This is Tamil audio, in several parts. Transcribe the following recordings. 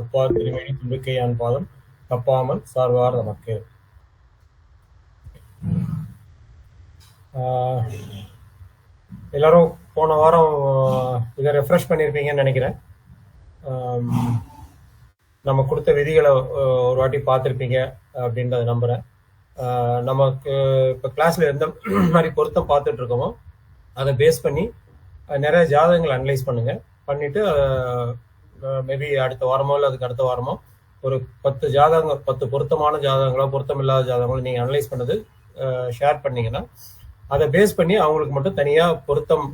ஒப்பார் திருமேனி தும்பிக்கையான் பாதம் தப்பாமல் சார்வார் நமக்கு. எல்லாரும் போன வாரம் இதை ரெஃப்ரெஷ் பண்ணியிருப்பீங்கன்னு நினைக்கிறேன். நம்ம கொடுத்த விதிகளை ஒரு வாட்டி பார்த்துருப்பீங்க அப்படின்றத நம்புகிறேன். நமக்கு இப்போ கிளாஸில் எந்த மாதிரி பொருத்தம் பார்த்துட்டு இருக்கோமோ அதை பேஸ் பண்ணி நிறைய ஜாதகங்கள் அனலைஸ் பண்ணிட்டு மேபி அடுத்த வாரமோ இல்லை அதுக்கு அடுத்த வாரமோ ஒரு 10 ஜாதகங்கள், 10 பொருத்தமான ஜாதகங்களோ பொருத்தம் இல்லாத ஜாதகங்களோ நீங்கள் அனலைஸ் பண்ணது ஷேர் பண்ணீங்கன்னா அதை பேஸ் பண்ணி அவங்களுக்கு மட்டும் தனியாக பொருத்தம்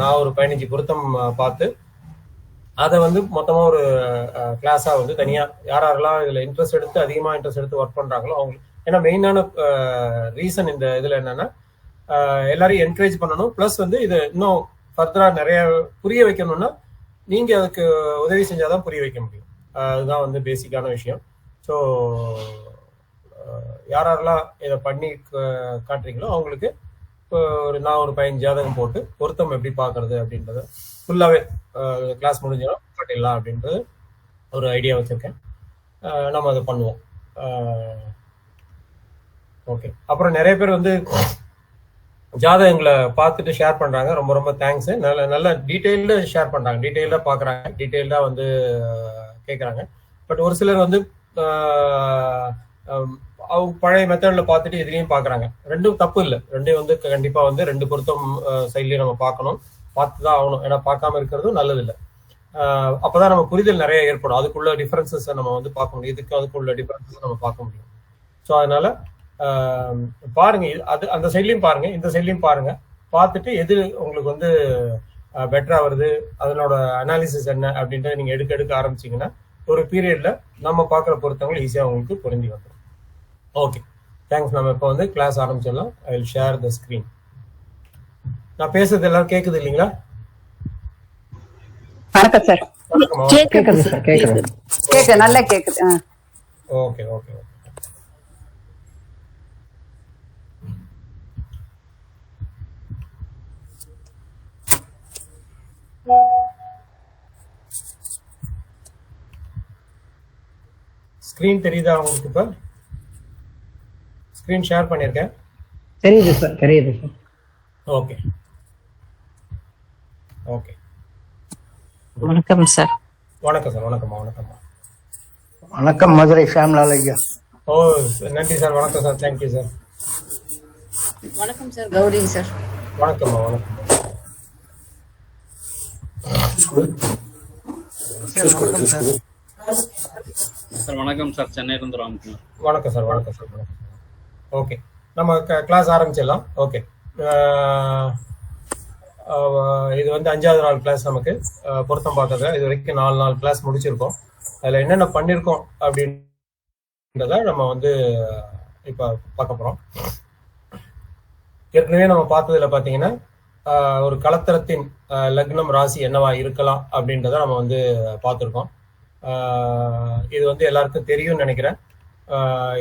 நான் ஒரு 15 பொருத்தம் பார்த்து அதை வந்து மொத்தமாக ஒரு கிளாஸாக வந்து தனியாக யாரெல்லாம் இதில் அதிகமாக இன்ட்ரெஸ்ட் எடுத்து ஒர்க் பண்ணுறாங்களோ அவங்களுக்கு. ஏன்னா மெயினான ரீசன் இந்த இதில் என்னன்னா எல்லாரையும் என்கரேஜ் பண்ணணும், ப்ளஸ் வந்து இதை இன்னும் ஃபர்தராக நிறைய புரிய வைக்கணும்னா நீங்கள் அதுக்கு உதவி செஞ்சாதான் புரிய வைக்க முடியும். அதுதான் வந்து பேசிக்கான விஷயம். ஸோ யாரெல்லாம் இதை பண்ணி காட்டுறீங்களோ அவங்களுக்கு நான் ஒரு 15 ஜாதகம் போட்டு பொருத்தம் எப்படி பார்க்கறது அப்படின்றத ஃபுல்லாகவே கிளாஸ் முடிஞ்சாலும் காட்டிடலாம் அப்படின்றது ஒரு ஐடியா வச்சுருக்கேன். நம்ம அதை பண்ணுவோம். ஓகே. அப்புறம் நிறைய பேர் வந்து ஜாதகங்களை பார்த்துட்டு ஷேர் பண்ணுறாங்க. ரொம்ப ரொம்ப தேங்க்ஸு. நல்ல டீட்டெயில்டு ஷேர் பண்ணுறாங்க, டீட்டெயில்டாக பார்க்குறாங்க, டீட்டெயில்டாக வந்து கேட்குறாங்க. பட் ஒரு சிலர் வந்து அவங்க பழைய மெத்தடில் பார்த்துட்டு இதுலேயும் பார்க்குறாங்க. ரெண்டும் தப்பு இல்லை, ரெண்டையும் வந்து கண்டிப்பாக வந்து 2 பொருத்தம் சைட்லேயும் நம்ம பார்த்து தான் ஆகணும். ஏன்னா பார்க்காம இருக்கிறதும் நல்லதில்லை. அப்போதான் நம்ம புரிதல் நிறைய ஏற்படும். அதுக்குள்ள டிஃபரன்சஸை நம்ம வந்து பார்க்க முடியும், அதுக்குள்ள டிஃபரன்சஸை நம்ம பார்க்க முடியும். ஸோ அதனால பாருங்க, அந்த சைட்லையும் பாருங்க, இந்த சைட்லையும் பாருங்க. பார்த்துட்டு எது உங்களுக்கு வந்து பெட்டரா வருது, அதனோட அனாலிசிஸ் என்ன அப்படின்றத நீங்க எடுக்க ஆரம்பிச்சீங்கன்னா ஒரு பீரியட்ல நம்ம பார்க்குற பொருத்தங்கள் ஈஸியாக உங்களுக்கு புரிஞ்சு வந்துடும். Okay, thanks. நம்ம இப்போ வந்து கிளாஸ் ஆரம்பிச்சிடலாம். I will share the screen. நான் பேசுறது எல்லாரும் கேட்குது இல்லைங்களா? வணக்கம் சார். கேக்குது சார், கேக்குது, நல்லா கேக்குது. Okay okay okay. ஸ்கிரீன் தெரியுதா உங்களுக்கு? இப்போ ஸ்கிரீன் ஷேர் பண்ணியிருக்கேன். தெரியுது சார், தெரியுது சார். Okay okay. வணக்கம் சார். வணக்கம் சார். வணக்கம்மா. வணக்கம்மா. வணக்கம் மதுரை ஷாம்லால் ஐயா. ஓ நன்றி சார். வணக்கம் சார். Thank you sir. வணக்கம் சார். கௌரி சார். வணக்கம்மா. வணக்கம் சார். வணக்கம் சார். சென்னையிலிருந்து ராம்குமார். வணக்கம் சார். வணக்கம் சார். வணக்கம். ஓகே, நம்ம கிளாஸ் ஆரம்பிச்சிடலாம். ஓகே, இது வந்து 5வது நாள் கிளாஸ். நமக்கு பொருத்தம் பார்க்கறது இது வரைக்கும் 4 நாள் கிளாஸ் முடிச்சிருக்கோம். அதில் என்னென்ன பண்ணியிருக்கோம் அப்படின்றத நம்ம வந்து இப்போ பார்க்க போகிறோம். ஏற்கனவே நம்ம பார்த்ததுல பார்த்தீங்கன்னா ஒரு கலத்திரத்தின் லக்னம் ராசி என்னவா இருக்கலாம் அப்படின்றத நம்ம வந்து பார்த்துருக்கோம். இது வந்து எல்லாருக்கும் தெரியும்னு நினைக்கிறேன்.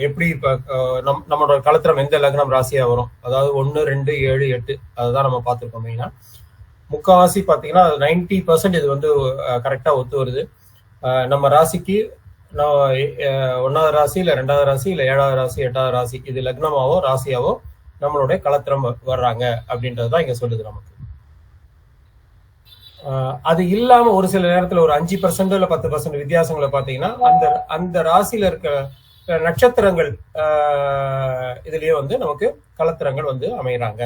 எப்படி இப்போ நம்மளோட கலத்திரம் எந்த லக்னம் ராசியாக வரும், அதாவது 1, 2, 7, 8 அதுதான் நம்ம பார்த்துருக்கோம். மெயினாக முக்கால்வாசி பார்த்தீங்கன்னா 90% இது வந்து கரெக்டாக ஒத்து வருது. நம்ம ராசிக்கு 1வது ராசி இல்லை 2வது ராசி இல்லை 7வது ராசி 8வது ராசி இது லக்னமாவோ ராசியாவோ நம்மளுடைய கலத்திரம் வர்றாங்க அப்படின்றது தான் இங்கே சொல்லுது நமக்கு. அது இல்லாம ஒரு சில நேரத்துல ஒரு 5% இல்ல 10% வித்தியாசங்களை பார்த்தீங்கன்னா அந்த ராசியில இருக்க நட்சத்திரங்கள் இதுலயே வந்து நமக்கு கலத்திரங்கள் வந்து அமைகிறாங்க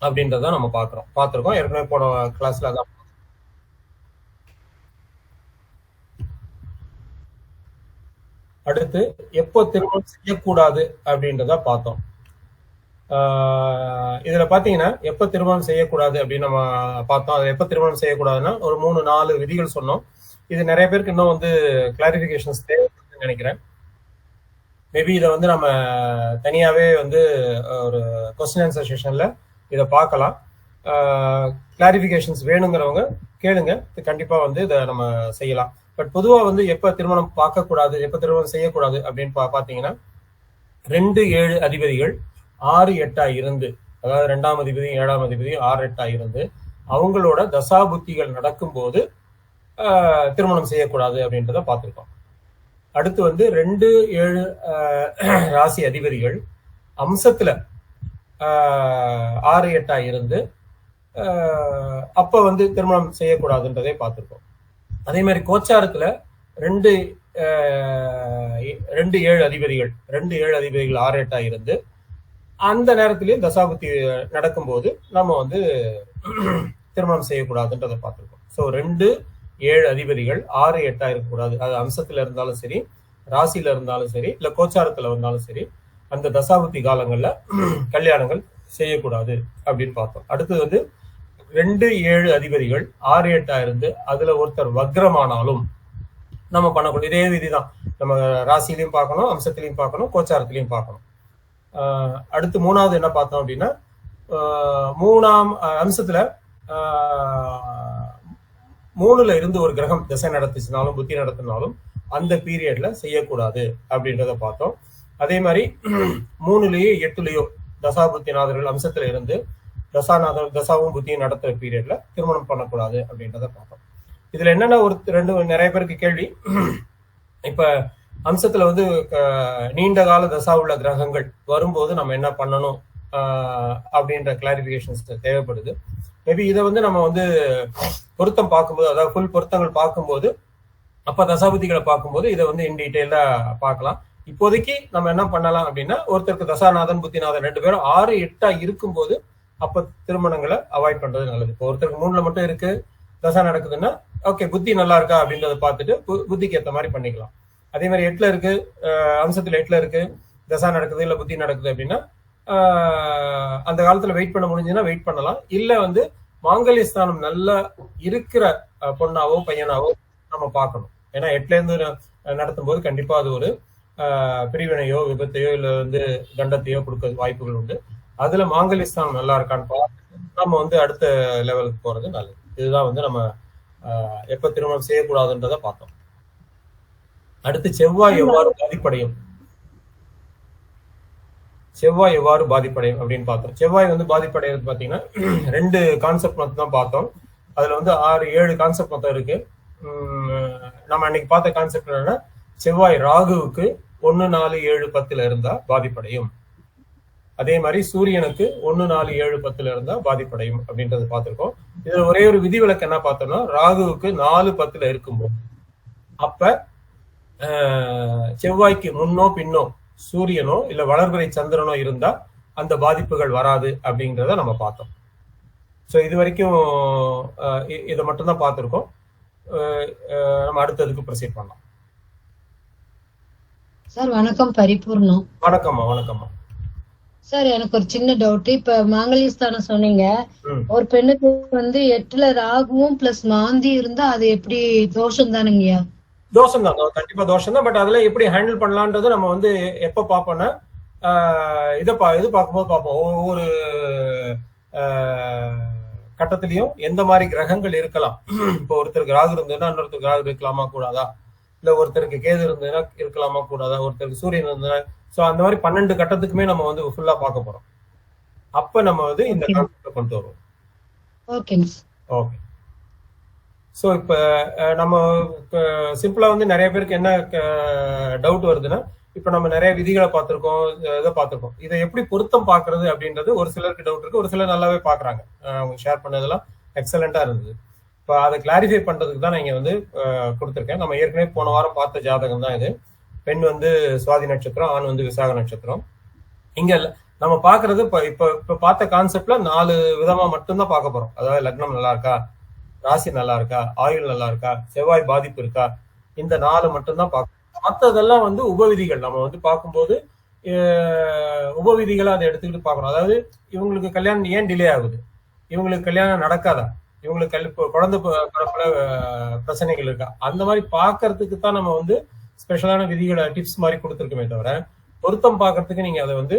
அப்படின்றத நம்ம பார்த்திருக்கோம். ஏற்கனவே போன கிளாஸ்ல அதான். அடுத்து எப்போ திருமணம் செய்யக்கூடாது அப்படின்றத பார்த்தோம். இதுல பாத்தீங்கன்னா எப்ப திருமணம் செய்யக்கூடாது அப்படின்னு நம்ம பார்த்தோம். அது எப்ப திருமணம் செய்யக்கூடாதுன்னா ஒரு 3-4 விதிகள் சொன்னோம். இது நிறைய பேருக்கு இன்னும் வந்து கிளாரிபிகேஷன்ஸ் தேவைப்படுதுன்னு நினைக்கிறேன். மேபி இதை வந்து நம்ம தனியாவே வந்து ஒரு கொஸ்டின் ஆன்சர் செஷன்ல இதை பார்க்கலாம். கிளாரிபிகேஷன்ஸ் வேணுங்கிறவங்க கேளுங்க, கண்டிப்பா வந்து இதை நம்ம செய்யலாம். பட் பொதுவா வந்து எப்ப திருமணம் பார்க்கக்கூடாது, எப்ப திருமணம் செய்யக்கூடாது அப்படின்னு பாத்தீங்கன்னா 2-7 அதிபதிகள் 6-8 இருந்து, அதாவது 2ஆம் அதிபதியும் 7ஆம் அதிபதியும் 6-8 இருந்து அவங்களோட தசாபுத்திகள் நடக்கும்போது திருமணம் செய்யக்கூடாது அப்படின்றத பார்த்திருக்கோம். அடுத்து வந்து 2, 7 ராசி அதிபதிகள் அம்சத்துல 6, 8 இருந்து அப்ப வந்து திருமணம் செய்யக்கூடாதுன்றதை பார்த்திருக்கோம். அதே மாதிரி கோச்சாரத்துல 2, 7 அதிபதிகள் 6, 8 இருந்து அந்த நேரத்திலேயே தசாபுத்தி நடக்கும்போது நம்ம வந்து திருமணம் செய்யக்கூடாதுன்றதை பார்த்திருக்கோம். ஸோ 2, 7 அதிபதிகள் 6, 8 இருக்கக்கூடாது. அது அம்சத்துல இருந்தாலும் சரி, ராசியில இருந்தாலும் சரி, இல்ல கோச்சாரத்துல இருந்தாலும் சரி, அந்த தசாபுத்தி காலங்கள்ல கல்யாணங்கள் செய்யக்கூடாது அப்படின்னு பார்த்தோம். அடுத்தது வந்து 2, 7 அதிபதிகள் 6, 8 இருந்து அதுல ஒருத்தர் வக்ரமானாலும் நம்ம பண்ணக்கூடிய இதே விதிதான். நம்ம ராசிலையும் பார்க்கணும், அம்சத்திலையும் பார்க்கணும், கோச்சாரத்திலையும் பார்க்கணும். அடுத்து 3வது என்ன பார்த்தோம் அப்படின்னா, 3ஆம் அம்சத்துல 3ல இருந்து ஒரு கிரகம் திசை நடத்துச்சுனாலும் புத்தி நடத்தினாலும் அந்த பீரியட்ல செய்யக்கூடாது அப்படின்றத பார்த்தோம். அதே மாதிரி 3லயோ 8லயோ தசாபுத்திநாதர்கள் அம்சத்துல இருந்து தசாவும் புத்தியும் நடத்துற பீரியட்ல திருமணம் பண்ணக்கூடாது அப்படின்றத பார்த்தோம். இதுல என்னன்னா நிறைய பேருக்கு கேள்வி, இப்ப அம்சத்துல வந்து நீண்ட கால தசா உள்ள கிரகங்கள் வரும்போது நம்ம என்ன பண்ணணும் அப்படின்ற கிளாரிபிகேஷன்ஸ் தேவைப்படுது. மேபி இதை வந்து நம்ம வந்து பொருத்தம் பார்க்கும்போது, அதாவது ஃபுல் பொருத்தங்கள் பார்க்கும்போது, அப்ப தசாபுத்திகளை பார்க்கும்போது இதை வந்து இன் டீட்டெயிலா பார்க்கலாம். இப்போதைக்கு நம்ம என்ன பண்ணலாம் அப்படின்னா, ஒருத்தருக்கு தசாநாதன் புத்திநாதன் 2 பேரும் 6, 8 இருக்கும்போது அப்ப திருமணங்களை அவாய்ட் பண்றது நல்லது. இப்போ ஒருத்தருக்கு 3ல மட்டும் இருக்கு தசா நடக்குதுன்னா ஓகே, புத்தி நல்லா இருக்கா அப்படின்றத பார்த்துட்டு புத்திக்கு ஏற்ற மாதிரி பண்ணிக்கலாம். அதே மாதிரி 8ல இருக்கு, அம்சத்துல 8ல இருக்கு, தசா நடக்குது இல்ல புத்தி நடக்குது அப்படின்னா அந்த காலத்துல வெயிட் பண்ண முடிஞ்சுன்னா வெயிட் பண்ணலாம். இல்ல வந்து மாங்கல்ய ஸ்தானம் நல்லா இருக்கிற பொண்ணாவோ பையனாவோ நம்ம பார்க்கணும். ஏன்னா 8ல இருந்து நடத்தும் போது கண்டிப்பா அது ஒரு பிரிவினையோ விபத்தையோ இல்ல வந்து தண்டத்தையோ கொடுக்க வாய்ப்புகள் உண்டு. அதுல மாங்கல்ய ஸ்தானம் நல்லா இருக்கான்னு பார்த்து நம்ம வந்து அடுத்த லெவலுக்கு போறது நல்லது. இதுதான் வந்து நம்ம எப்ப திருமணம் செய்யக்கூடாதுன்றத பார்த்தோம். அடுத்து செவ்வாய் எவ்வாறு பாதிப்படையும் அப்படின்னு பார்த்தோம். செவ்வாய் வந்து பாதிப்படைகிறது பாத்தீங்கன்னா 2 கான்செப்ட் மட்டும் தான் பார்த்தோம். அதுல வந்து 6, 7 கான்செப்ட் மொத்தம் இருக்கு. நம்ம அன்னைக்கு பார்த்த கான்செப்ட் என்னன்னா, செவ்வாய் ராகுவுக்கு 1, 4, 7, 10 இருந்தா பாதிப்படையும். அதே மாதிரி சூரியனுக்கு 1, 4, 7, 10 இருந்தா பாதிப்படையும் அப்படின்றது பார்த்திருக்கோம். இதுல ஒரே ஒரு விதிவிலக்கு என்ன பார்த்தோம்னா, ராகுவுக்கு 4, 10 இருக்கும்போது அப்ப செவ்வாய்க்கு முன்னோ பின்னோ சூரியனோ இல்ல வளர்பிறை சந்திரனோ இருந்தா அந்த பாதிப்புகள் வராது அப்படிங்கிறத நம்ம பார்த்தோம். ஸோ இது வரைக்கும் இதை மட்டும்தான் பார்த்திருக்கோம். நம்ம அடுத்ததுக்கு ப்ரொசீட் பண்ணலாம். சார் வணக்கம், பரிபூர்ணம். வணக்கம்மா. சார் எனக்கு ஒரு சின்ன டவுட். இப்ப மாங்கல்யஸ்தானம் சொன்னீங்க, ஒரு பெண்ணுக்கு வந்து 8ல ராகுவும் பிளஸ் மாந்தி இருந்தா அது எப்படி தோஷம் தானுங்கய்யா? தோஷம் தான், கண்டிப்பா தோஷம் தான். பட் அதுல எப்படி ஹேண்டில் பண்ணலான்றது நம்ம வந்து எப்ப பார்ப்போம்னா, இது பார்க்கும்போது பார்ப்போம். ஒவ்வொரு கட்டத்திலையும் எந்த மாதிரி கிரகங்கள் இருக்கலாம். இப்போ ஒருத்தருக்கு ராகு இருந்ததுன்னா இன்னொருத்தருக்கு ராகு இருக்கலாமா கூடாதா, இல்ல ஒருத்தருக்கு கேது இருந்ததுன்னா இருக்கலாமா கூடாதா, ஒருத்தருக்கு சூரியன் இருந்ததுன்னா. ஸோ அந்த மாதிரி 12 கட்டத்துக்குமே நம்ம வந்து ஃபுல்லா பார்க்க போறோம். அப்ப நம்ம வந்து இந்த கான்செப்ட் கொண்டு வருவோம். ஓகே. ஸோ இப்ப நம்ம சிம்பிளா வந்து நிறைய பேருக்கு என்ன டவுட் வருதுன்னா, இப்ப நம்ம நிறைய விதிகளை பார்த்திருக்கோம், இதை பார்த்திருக்கோம். இதை எப்படி பொருத்தம் பாக்குறது அப்படின்றது ஒரு சிலருக்கு டவுட் இருக்கு. ஒரு சிலர் நல்லாவே பாக்குறாங்க. அவங்க ஷேர் பண்ணதெல்லாம் எக்ஸலண்டா இருந்தது. இப்ப அதை கிளாரிஃபை பண்றதுக்கு தான் நான் இங்க வந்து கொடுத்துருக்கேன். நம்ம ஏற்கனவே போன வாரம் பார்த்த ஜாதகம் தான் இது. பெண் வந்து சுவாதி நட்சத்திரம், ஆண் வந்து விசாக நட்சத்திரம். இங்க நம்ம பாக்குறது இப்ப பார்த்த கான்செப்ட்ல 4 விதமா மட்டும்தான் பார்க்க போறோம். அதாவது லக்னம் நல்லா இருக்கா, ராசி நல்லா இருக்கா, ஆயுள் நல்லா இருக்கா, செவ்வாய் பாதிப்பு இருக்கா, இந்த 4 மட்டும்தான் பார்க்கணும். மற்றதெல்லாம் வந்து உபவிதிகள். நம்ம வந்து பார்க்கும்போது உபவிதிகளை அதை எடுத்துக்கிட்டு பார்க்கணும். அதாவது இவங்களுக்கு கல்யாணம் ஏன் டிலே ஆகுது, இவங்களுக்கு கல்யாணம் நடக்காதா, இவங்களுக்கு குழந்தை பிறப்புல பிரச்சனைகள் இருக்கா, அந்த மாதிரி பார்க்கறதுக்கு தான் நம்ம வந்து ஸ்பெஷலான விதிகளை டிப்ஸ் மாதிரி கொடுத்துருக்கோமே தவிர, பொருத்தம் பார்க்கறதுக்கு நீங்க அதை வந்து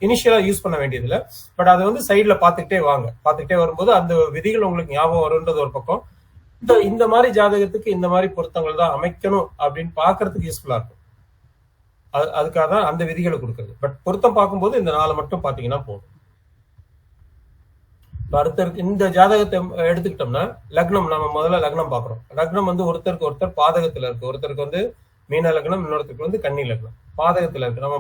இனிஷியலா யூஸ் பண்ண வேண்டியதில்லை. பட் அதை வந்து சைட்ல பார்த்துக்கிட்டே வரும்போது அந்த விதிகள் உங்களுக்கு ஞாபகம் வரும்ன்றது ஒரு பக்கம். இந்த மாதிரி ஜாதகத்துக்கு இந்த மாதிரி பொருத்தங்கள் தான் அமைக்கணும் அப்படின்னு பாக்குறதுக்கு யூஸ்ஃபுல்லா இருக்கும். அதுக்காக தான் அந்த விதிகளை கொடுக்குறது. பட் பொருத்தம் பார்க்கும்போது இந்த 4 மட்டும் பாத்தீங்கன்னா போதும். அடுத்த இந்த ஜாதகத்தை எடுத்துக்கிட்டோம்னா லக்னம், நம்ம முதல்ல லக்னம் பாக்குறோம். லக்னம் வந்து ஒருத்தருக்கு ஒருத்தர் பாதகத்துல இருக்கு. ஒருத்தருக்கு வந்து மீன லக்னம், இன்னொருத்தருக்கு வந்து கன்னி லக்னம் பாதகத்துல இருக்கு. நம்ம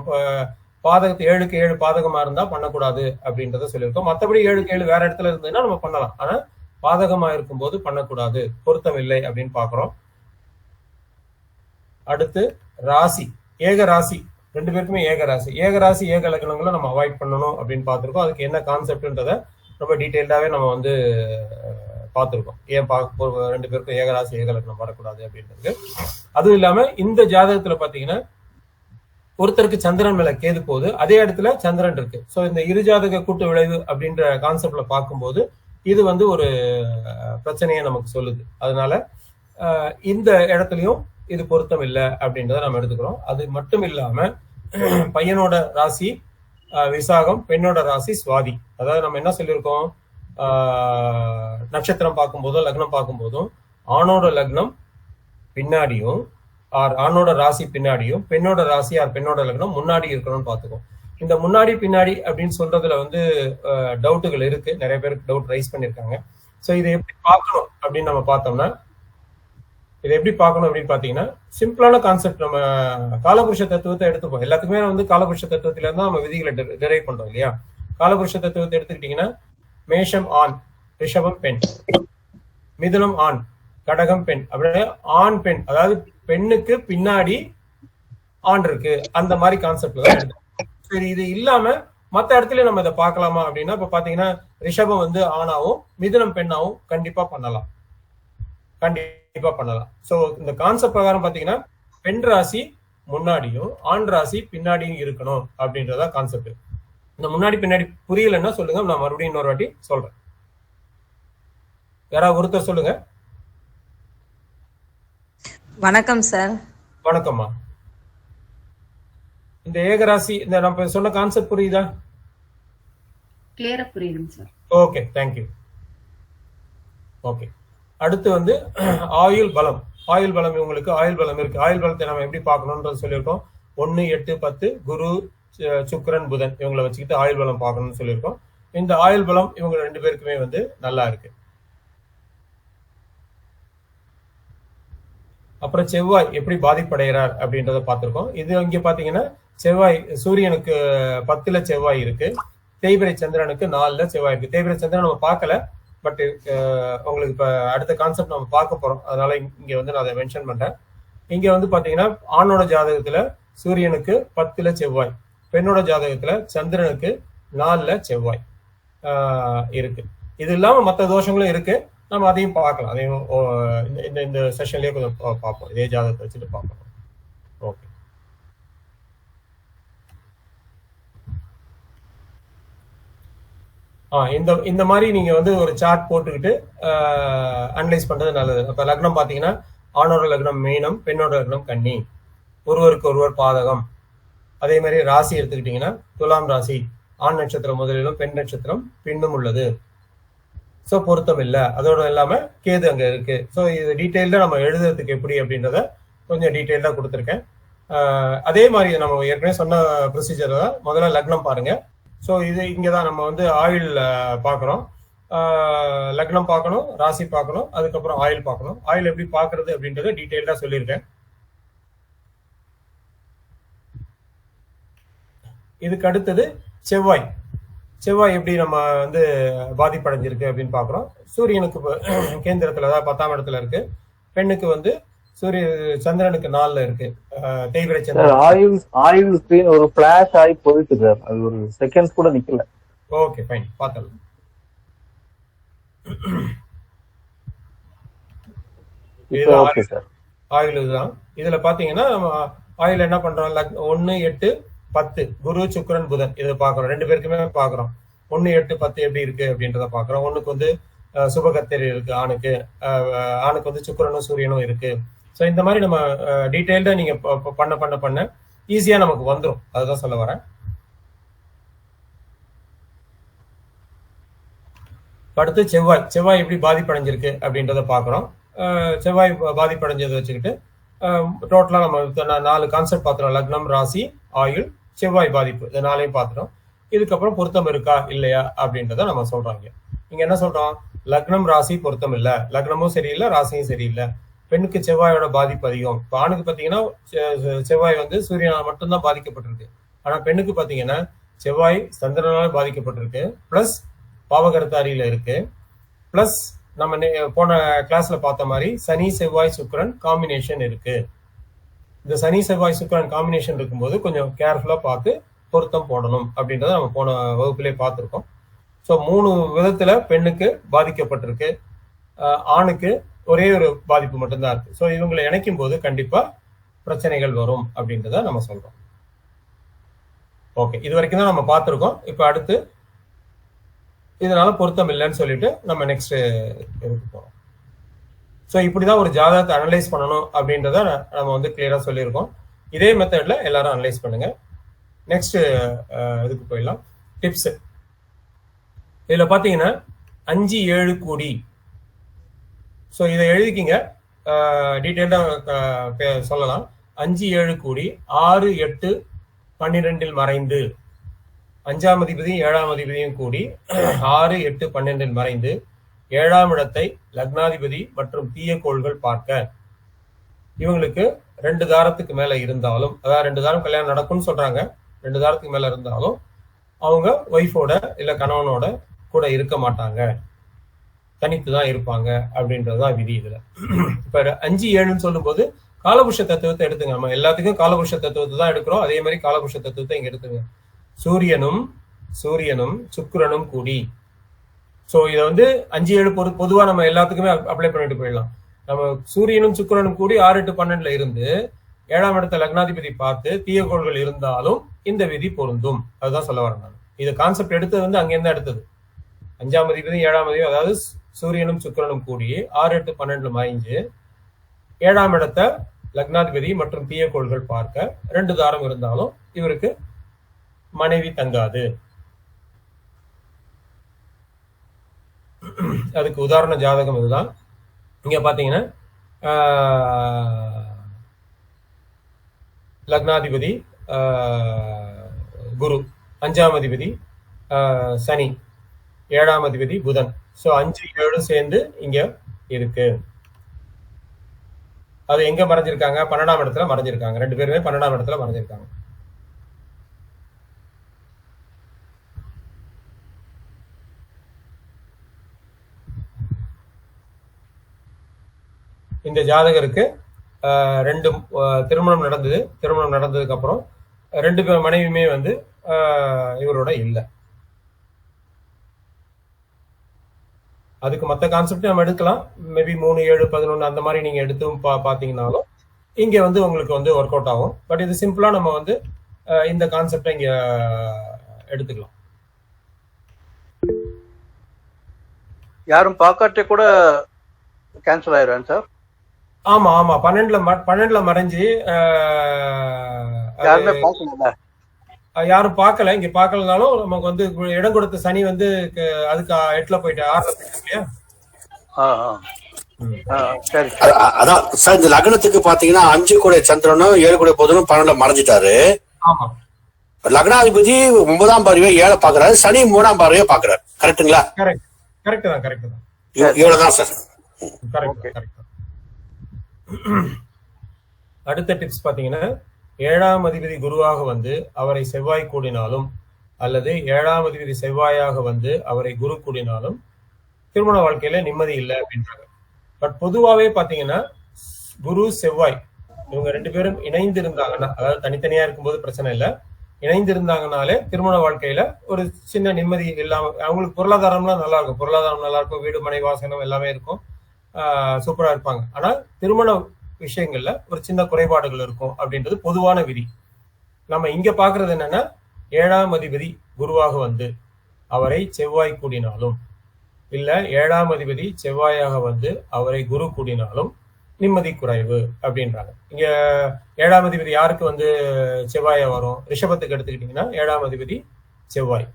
பாதகத்து 7க்கு 7 பாதகமா இருந்தா பண்ணக்கூடாது அப்படின்றத சொல்லியிருக்கோம். மற்றபடி 7க்கு 7 வேற இடத்துல இருந்ததுன்னா நம்ம பண்ணலாம். ஆனா பாதகமா இருக்கும் போது பண்ணக்கூடாது, பொருத்தம் இல்லை அப்படின்னு பாக்குறோம். அடுத்து ராசி, ஏக ராசி, 2 பேருக்குமே ஏக ராசி. ஏக ராசி ஏக லக்னங்களை நம்ம அவாய்ட் பண்ணணும் அப்படின்னு பார்த்திருக்கோம். அதுக்கு என்ன கான்செப்ட்ன்றத ரொம்ப டீட்டெயில்டாவே நம்ம வந்து பார்த்திருக்கோம். ஏன் 2 பேருக்கும் ஏக ராசி ஏக லக்னம் வரக்கூடாது அப்படின்றது. அதுவும் இல்லாம இந்த ஜாதகத்துல பாத்தீங்கன்னா ஒருத்தருக்கு சந்திரன் மேல கேது போகுது, அதே இடத்துல சந்திரன் இருக்கு. ஸோ இந்த இரு ஜாதக கூட்டு விளைவு அப்படின்ற கான்செப்ட்ல பார்க்கும்போது இது வந்து ஒரு பிரச்சனையை நமக்கு சொல்லுது. அதனால இந்த இடத்துலயும் இது பொருத்தம் இல்லை அப்படின்றத நம்ம எடுத்துக்கிறோம். அது மட்டும் இல்லாம பையனோட ராசி விசாகம், பெண்ணோட ராசி சுவாதி. அதாவது நம்ம என்ன சொல்லியிருக்கோம், நட்சத்திரம் பார்க்கும்போதும் லக்னம் பார்க்கும்போதும் ஆணோட லக்னம் பின்னாடியும் ஆணோட ராசி பின்னாடியும் பெண்ணோட ராசி பெண்ணோட லக்னம் முன்னாடி இருக்கணும்னு பார்த்துக்கோம். இந்த முன்னாடி பின்னாடி அப்படின்னு சொல்றதுல வந்து டவுட்டுகள் இருக்கு, நிறைய பேருக்கு டவுட் ரைஸ் பண்ணியிருக்காங்க. ஸோ இதை எப்படி பார்க்கணும் அப்படின்னு நம்ம பார்த்தோம்னா, இதை எப்படி பார்க்கணும் அப்படின்னு பார்த்தீங்கன்னா சிம்பிளான கான்செப்ட். நம்ம காலபுருஷ தத்துவத்தை எடுத்துப்போம். எல்லாத்துக்குமே வந்து காலபுருஷ தத்துவத்தில இருந்தா நம்ம விதிகளை டெரைவ் பண்றோம் இல்லையா. காலபுருஷ தத்துவத்தை எடுத்துக்கிட்டீங்கன்னா மேஷம் ஆண், ரிஷபம் பெண், மிதுனம் ஆண், கடகம் பெண், அப்படியே ஆண் பெண், அதாவது பெண்ணுக்கு பின்னாடி ஆண் இருக்கு, அந்த மாதிரி கான்செப்ட்ல தான் எடுத்து. சரி, இது இல்லாம மற்ற இடத்துல நம்ம இதை பார்க்கலாமா அப்படின்னா, இப்ப பாத்தீங்கன்னா ரிஷபம் வந்து ஆணாவும் மிதுனம் பெண்ணாவும் கண்டிப்பா பண்ணலாம். சோ இந்த கான்செப்ட் பிரகாரம் பாத்தீங்கன்னா பெண் ராசி முன்னாடியும் ஆண் ராசி பின்னாடியும் இருக்கணும் அப்படின்றதா கான்செப்ட். இந்த முன்னாடி பின்னாடி புரியலன்னா சொல்லுங்க, நான் மறுபடியும் இன்னொரு வாட்டி சொல்றேன். யாராவது ஒருத்தர் சொல்லுங்க. வணக்கம் சார். வணக்கம்மா. இந்த ஏகராசி இந்த நம்ம சொன்ன கான்செப்ட் புரியுதா? கிளியரா புரியுதுங்க சார். Okay, thank you. ஓகே, அடுத்து வந்து ஆயுள் பலம். ஆயுள் பலம், இவங்களுக்கு ஆயுள் பலம் இருக்கு. ஆயுள் பலத்தை நம்ம எப்படி பார்க்கணும்ன்றது சொல்லியிருக்கோம். 1, 8, 10 குரு, சுக்கிரன், புதன் இவங்களை வச்சுக்கிட்டு ஆயுள் பலம் பார்க்கணும்னு சொல்லியிருக்கோம். இந்த ஆயுள் பலம் இவங்க 2 பேருக்குமே வந்து நல்லா இருக்கு. அப்புறம் செவ்வாய் எப்படி பாதிப்படைகிறார் அப்படின்றத பார்த்திருக்கோம். இது இங்க பாத்தீங்கன்னா செவ்வாய் சூரியனுக்கு 10ல செவ்வாய் இருக்கு, தேய்பிரை சந்திரனுக்கு 4ல செவ்வாய் இருக்கு. தேய்பிரை சந்திரன் நம்ம பார்க்கல, பட் உங்களுக்கு இப்ப அடுத்த கான்செப்ட் நம்ம பார்க்க போறோம், அதனால இங்க வந்து நான் அதை மென்ஷன் பண்றேன். இங்க வந்து பாத்தீங்கன்னா ஆணோட ஜாதகத்துல சூரியனுக்கு 10ல செவ்வாய், பெண்ணோட ஜாதகத்துல சந்திரனுக்கு 4ல செவ்வாய் இருக்கு. இது இல்லாம மற்ற தோஷங்களும் இருக்கு, நம்ம அதையும் பார்க்கலாம். அதையும் இந்த செஷன்லயே கொஞ்சம் பார்ப்போம், இதே ஜாதகத்தை வச்சுட்டு பார்ப்போம். ஓகே, இந்த மாதிரி நீங்க வந்து ஒரு சார்ட் போட்டுக்கிட்டு அனலைஸ் பண்றது நல்லது. அப்ப லக்னம் பாத்தீங்கன்னா ஆணோட லக்னம் மீனம், பெண்ணோட லக்னம் கன்னி, ஒருவருக்கு ஒருவர் பாதகம். அதே மாதிரி ராசி எடுத்துக்கிட்டீங்கன்னா துலாம் ராசி, ஆண் நட்சத்திரம் முதலிலும் பெண் நட்சத்திரம் பின்னும் உள்ளது. ஸோ பொருத்தம் இல்லை. அதோட இல்லாம கேது அங்க இருக்கு. ஸோ இது டீட்டெயில்டா நம்ம எழுதுறதுக்கு எப்படி அப்படின்றத கொஞ்சம் டீட்டெயில்டா கொடுத்துருக்கேன். அதே மாதிரி நம்ம ஏற்கனவே சொன்ன ப்ரொசீஜர் தான். முதல்ல லக்னம் பாருங்க. ஸோ இது இங்கதான் நம்ம வந்து ஆயுள் பார்க்குறோம். லக்னம் பார்க்கணும், ராசி பார்க்கணும், அதுக்கப்புறம் ஆயுள் பார்க்கணும். ஆயுள் எப்படி பார்க்கறது அப்படின்றத டீட்டெயில்டா சொல்லியிருக்கேன். இதுக்கு அடுத்தது செவ்வாய். செவ்வாய் எப்படி நம்ம வந்து பாதிப்படைஞ்சிருக்கு அப்படின்னு பாக்குறோம். சூரியனுக்கு கேந்திரத்துல, அதாவது 10ஆம் இடத்துல இருக்கு. பெண்ணுக்கு வந்து சந்திரனுக்கு 4ல இருக்கு. தேய்பிரை சந்திரன் ஆயுள் ஸ்கிரீன் ஒரு ஃபிளாஷ் ஆகி போயிட்டு சார், அது ஒரு செகண்ட்ஸ் கூட நிக்கல. ஓகே, ஃபைன், பார்த்தலாம். ஆயுள் இதுதான். இதுல பாத்தீங்கன்னா நம்ம ஆயுள் என்ன பண்றோம், 1, 8, 10 குரு, சுக்கிரன், புதன் இதை பாக்குறோம். 2 பேருக்குமே பாக்குறோம். 1, 8, 10 எப்படி இருக்கு அப்படின்றத பாக்குறோம். ஒண்ணுக்கு வந்து சுபகத்தரி இருக்கு, ஆணுக்கு வந்து சுக்கிரனும் சூரியனும் இருக்கு. ஸோ இந்த மாதிரி நம்ம டீட்டெயில்டா நீங்க பண்ண பண்ண பண்ண ஈஸியா நமக்கு வந்துடும். அதுதான் சொல்ல வரேன். அடுத்து செவ்வாய் எப்படி பாதிப்படைஞ்சிருக்கு அப்படின்றத பாக்குறோம். செவ்வாய் பாதிப்படைஞ்சதை வச்சுக்கிட்டு டோட்டலா நம்ம 4 கான்செப்ட் பார்த்துறோம். லக்னம், ராசி, ஆயுள், செவ்வாய் பாதிப்பு, இந்த 4ஐயும் பார்த்துட்டோம். இதுக்கப்புறம் பொருத்தம் இருக்கா இல்லையா அப்படின்றத நம்ம சொல்றாங்க. இங்க என்ன சொல்றோம், லக்னம் ராசி பொருத்தம் இல்ல, லக்னமும் சரியில்லை ராசியும் சரியில்லை. பெண்ணுக்கு செவ்வாயோட பாதிப்பு அதிகம். இப்போ ஆணுக்கு பாத்தீங்கன்னா செவ்வாய் வந்து சூரியனால் மட்டும்தான் பாதிக்கப்பட்டிருக்கு. ஆனா பெண்ணுக்கு பாத்தீங்கன்னா செவ்வாய் சந்திரனால் பாதிக்கப்பட்டிருக்கு, பிளஸ் பாவகர்த்தாரியில இருக்கு, பிளஸ் நம்ம போன கிளாஸ்ல பார்த்த மாதிரி சனி செவ்வாய் சுக்கிரன் காம்பினேஷன் இருக்கு. இந்த சனி செவ்வாய் சுக்கிரன் காம்பினேஷன் இருக்கும்போது கொஞ்சம் கேர்ஃபுல்லா பார்த்து பொருத்தம் போடணும் அப்படின்றத நம்ம போன வகுப்பிலே பார்த்துருக்கோம். ஸோ 3 விதத்துல பெண்ணுக்கு பாதிக்கப்பட்டிருக்கு, ஆணுக்கு ஒரே ஒரு பாதிப்பு மட்டும்தான் இருக்கு. ஸோ இவங்களை இணைக்கும் போது கண்டிப்பா பிரச்சனைகள் வரும் அப்படின்றத நம்ம சொல்றோம். ஓகே, இது வரைக்கும் தான் நம்ம பார்த்துருக்கோம். இப்போ அடுத்து இதனால பொருத்தம் இல்லைன்னு சொல்லிட்டு நம்ம நெக்ஸ்ட் இதுக்கு போறோம். ஸோ இப்படிதான் ஒரு ஜாதகத்தை அனலைஸ் பண்ணணும் அப்படின்றத நம்ம வந்து கிளியரா சொல்லியிருக்கோம். இதே மெத்தட்ல எல்லாரும் அனலைஸ் பண்ணுங்க. நெக்ஸ்ட் இதுக்கு போயிடலாம். டிப்ஸ். இதுல பாத்தீங்கன்னா 5 7 கூடி. ஸோ இதை எழுதிக்கிங்க, டீட்டெயில்டா சொல்லலாம். 5 7 கூடி 6 8 12 மறைந்து, 5ஆம் அதிபதியும் 7ஆம் அதிபதியும் கூடி 6 8 12 மறைந்து 7ஆம் இடத்தை லக்னாதிபதி மற்றும் தீய கோள்கள் பார்க்க, இவங்களுக்கு 2 தாரத்துக்கு மேல இருந்தாலும், அதாவது 2 தாரம் கல்யாணம் நடக்கும்னு சொல்றாங்க, 2 தாரத்துக்கு மேல இருந்தாலும் அவங்க ஒய்ஃபோட இல்ல கணவனோட கூட இருக்க மாட்டாங்க, தனித்துதான் இருப்பாங்க அப்படின்றதுதான் விதி. இதுல இப்ப 5 7ன்னு சொல்லும் போது காலபுருஷ தத்துவத்தை எடுத்துங்க. நம்ம எல்லாத்துக்கும் காலபுருஷ தத்துவத்தை தான் எடுக்கிறோம், அதே மாதிரி காலபுருஷ தத்துவத்தை இங்க எடுத்துங்க. சூரியனும் சுக்கிரனும் கூடி. சோ இத வந்து 5 7 பொதுவா நம்ம எல்லாத்துக்குமே அப்ளை பண்ணிட்டு போயிடலாம். நம்ம சூரியனும் சுக்கிரனும் கூடி 6 8 12ல இருந்து 7ஆம் இடத்த லக்னாதிபதி பார்த்து தீயகோள்கள் இருந்தாலும் இந்த விதி பொருந்தும். அதுதான் சொல்ல வரேன் நான். இது கான்செப்ட் எடுத்தது வந்து அங்கிருந்து எடுத்தது. 5ஆம் அதிபதி 7ஆம் அதிபதி, அதாவது சூரியனும் சுக்கிரனும் கூடி 6 8 12ல மறைஞ்சு 7ஆம் இடத்த லக்னாதிபதி மற்றும் தீயகோள்கள் பார்க்க 2 தாரம் இருந்தாலும் இவருக்கு மனைவி தங்காது. அதுக்கு உதாரண ஜாதகம் இதுதான். இங்க பாத்தீங்கன்னா லக்னாதிபதி குரு, 5ஆம் அதிபதி சனி, 7ஆம் அதிபதி புதன். சோ 5 7 சேர்ந்து இங்க இருக்கு. அது எங்க மறைஞ்சிருக்காங்க, 12ஆம் இடத்துல மறைஞ்சிருக்காங்க. 2 பேருமே 12ஆம் இடத்துல மறைஞ்சிருக்காங்க. இந்த ஜாதகருக்கு 2 திருமணம் நடந்தது. திருமணம் நடந்ததுக்கு அப்புறம் 2 பேர் மனைவியுமே வந்து இவரோட இல்ல. அதுக்கு மற்ற கான்செப்ட் நம்ம எடுக்கலாம். மேபி 3 7 11 அந்த மாதிரி நீங்க எடுத்து பாத்தீங்கன்னாலும் இங்க வந்து உங்களுக்கு வந்து ஒர்க் அவுட் ஆகும். பட் இது சிம்பிளா நம்ம வந்து இந்த கான்செப்டை இங்க எடுத்துக்கலாம். யாரும் பார்க்காட்டே கூட கேன்சல் ஆயிடுறாங்க சார். ஆமா ஆமா, 12ல மறைஞ்சு யாரும் பார்க்கல. இங்க பார்க்கலனாலும் நமக்கு வந்து இடம் கொடுத்த சனி வந்து அதுக்கு 8ல போயிட்டு 6ல போயிட்டு இல்லையா. அதான் சார், இந்த லக்னத்துக்கு பாத்தீங்கன்னா 5 கூட சந்திரனும் 7 கூட புதனும் 12ல மறைஞ்சிட்டாரு. ஆமா, லக்னாதிபதி 9ஆம் பார்வையை 7 பாக்குறாரு, சனி 3ஆம் பார்வையை பாக்குறாரு. கரெக்டுங்களா? கரெக்ட் தான். இவ்வளவுதான் சார். கரெக்ட். அடுத்த டிப்ஸ் பாத்தீங்கன்னா 7ஆம் அதிபதி குருவாக வந்து அவரை செவ்வாய் கூடினாலும் அல்லது 7ஆம் அதிபதி செவ்வாயாக வந்து அவரை குரு கூடினாலும் திருமண வாழ்க்கையில நிம்மதி இல்லை அப்படின்றாங்க. பட் பொதுவாவே பாத்தீங்கன்னா குரு செவ்வாய் இவங்க 2 பேரும் இணைந்து இருந்தாங்கன்னா, அதாவது தனித்தனியா இருக்கும்போது பிரச்சனை இல்லை, இணைந்து இருந்தாங்கனாலே திருமண வாழ்க்கையில ஒரு சின்ன நிம்மதி இல்லாம, அவங்களுக்கு பொருளாதாரம்லாம் நல்லா இருக்கும், வீடு மனை வாசனம் எல்லாமே இருக்கும், சூப்பரா இருப்பாங்க. ஆனா திருமண விஷயங்கள்ல ஒரு சின்ன குறைபாடுகள் இருக்கும் அப்படின்றது பொதுவான விதி. நம்ம இங்க பாக்குறது என்னன்னா 7ஆம் அதிபதி குருவாக வந்து அவரை செவ்வாய் கூடினாலும் இல்ல 7ஆம் அதிபதி செவ்வாயாக வந்து அவரை குரு கூடினாலும் நிம்மதி குறைவு அப்படின்றாங்க. இங்க 7ஆம் அதிபதி யாருக்கு வந்து செவ்வாயா வரும்? ரிஷபத்துக்கு எடுத்துக்கிட்டீங்கன்னா 7ஆம் அதிபதி செவ்வாய்,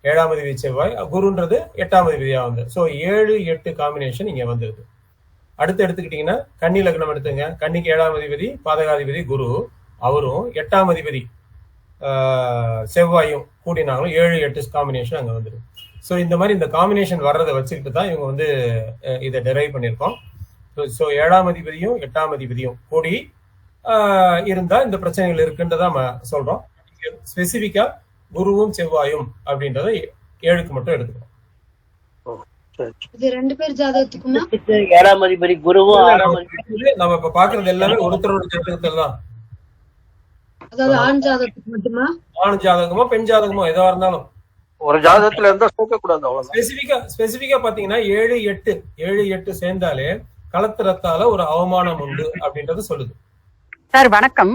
7ஆம் அதிபதி செவ்வாய், குருன்றது 8ஆம் அதிபதியா வந்து. ஸோ 7 8 காம்பினேஷன் இங்க வந்துருது. அடுத்து எடுத்துக்கிட்டீங்கன்னா கன்னி லக்னம் எடுத்துங்க. கன்னிக்கு 7ஆம் அதிபதி பாதகாதிபதி குரு, அவரும் 8ஆம் அதிபதி செவ்வாயும் கூடினாலும் 7 8 காம்பினேஷன் அங்க வந்துடும். ஸோ இந்த மாதிரி இந்த காம்பினேஷன் வர்றதை வச்சுக்கிட்டு தான் இவங்க வந்து இதை டெரைவ் பண்ணியிருக்கோம். ஸோ 7ஆம் அதிபதியும் 8ஆம் அதிபதியும் கூடி இருந்தா இந்த பிரச்சனைகள் இருக்குன்றத நம்ம சொல்றோம். ஸ்பெசிபிக்கா குருவும் செவ்வாயும் அப்படின்றத 7க்கு மட்டும் எடுத்துக்கணும். இது 2 பேர் ஜாதகத்துக்குமா? 7ஆம் அதிபதி குருவும் 6ஆம் அதிபதி நம்ம இப்ப பாக்குறது எல்லாமே ஒருத்தரோட ஜாதகத்தில் தான். அதாவது ஆண் ஜாதகத்துக்கு மட்டுமா? ஆண் ஜாதகமோ பெண் ஜாதகமோ எதா இருந்தாலும் ஒரு ஜாதகத்துல இருந்தா சேர்க்க கூடாது, அவ்வளவுதான். ஸ்பெசிபிக்கா பாத்தீங்கன்னா 7-8 சேர்ந்தாலே கலத்திரத்தால ஒரு அவமானம் உண்டு அப்படின்றது சொல்லுது. சார் வணக்கம்.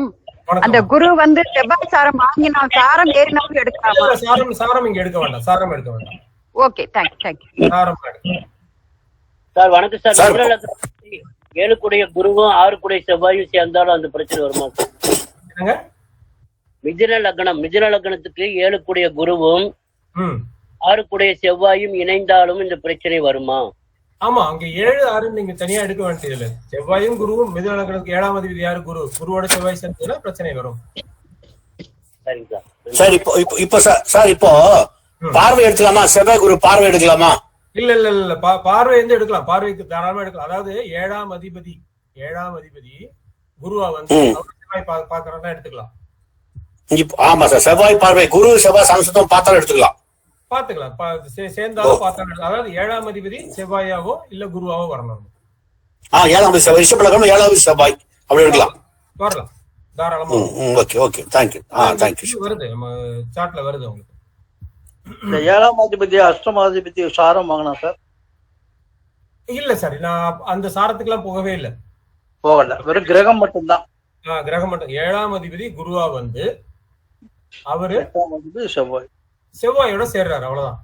அந்த குரு வந்து செவ்வாய் சாரம் வாங்கினால் சாரம் ஏறினாலும் எடுக்கலாமா? சாரம் இங்க எடுக்க வேண்டாம், சாரம் எடுக்க வேண்டாம். Okay, thank you. சாரம் சார் வணக்கம் சார். மிதுன லக்னத்துக்கு 7 கூடிய குருவும் 6 கூடிய செவ்வாயும் சேர்ந்தாலும் அந்த பிரச்சனை வருமா சார்? என்னங்க? மிதுன லக்னத்துக்கு 7 கூடிய குருவும் 6 கூடிய செவ்வாயும் இணைந்தாலும் இந்த பிரச்சனை வருமா? ஆமா, அங்க 7-6 நீங்க தனியா எடுக்க வேண்டியது இல்லை. செவ்வாயும் குருவும் மிதுன லக்னத்துக்கு 7ஆம் அதிபதி யாரு? குருவோட செவ்வாய் சேர்ந்ததுன்னா பிரச்சனை வரும். சரிங்க சார். சார் இப்போ சார் இப்போ பார்வை எடுக்கலாமா? செவ்வாய் குரு பார்வை எடுக்கலாமா? இல்ல பார்வை வந்து எடுக்கலாம், பார்வைக்கு தாராளமா எடுக்கலாம். அதாவது 7ஆம் அதிபதி குருவா வந்து செவ்வாய் பாக்குறதா எடுத்துக்கலாம். ஆமா சார், செவ்வாய் பார்வை குரு செவ்வாய் சமசத்தம் பார்த்தாலும் எடுத்துக்கலாம். சேர்ந்தாலும் பார்த்தாலும், அதாவது 7ஆம் அதிபதி செவ்வாயாவோ இல்ல குருவாவோ வரணும். 7ஆம் செவ்வாய் ரிஷப லக்னம் 7ஆவது செவ்வாய் அப்படி எடுக்கலாம், வரலாம் தாராளமா. Okay thank you. வருது நம்ம சார்ட்ல வருது உங்களுக்கு. இந்த 7ஆம் அதிபதி 8ஆம் அதிபதி சாரம் வாங்கினா சார்? இல்ல சார், நான் அந்த சாரத்துக்கு எல்லாம் போகவே இல்லை. போகல, வெறும் கிரகம் மட்டும்தான். கிரகம் மட்டும். 7ஆம் அதிபதி குருவா வந்து அவரு செவ்வாயோட சேர்றாரு, அவ்வளவுதான்.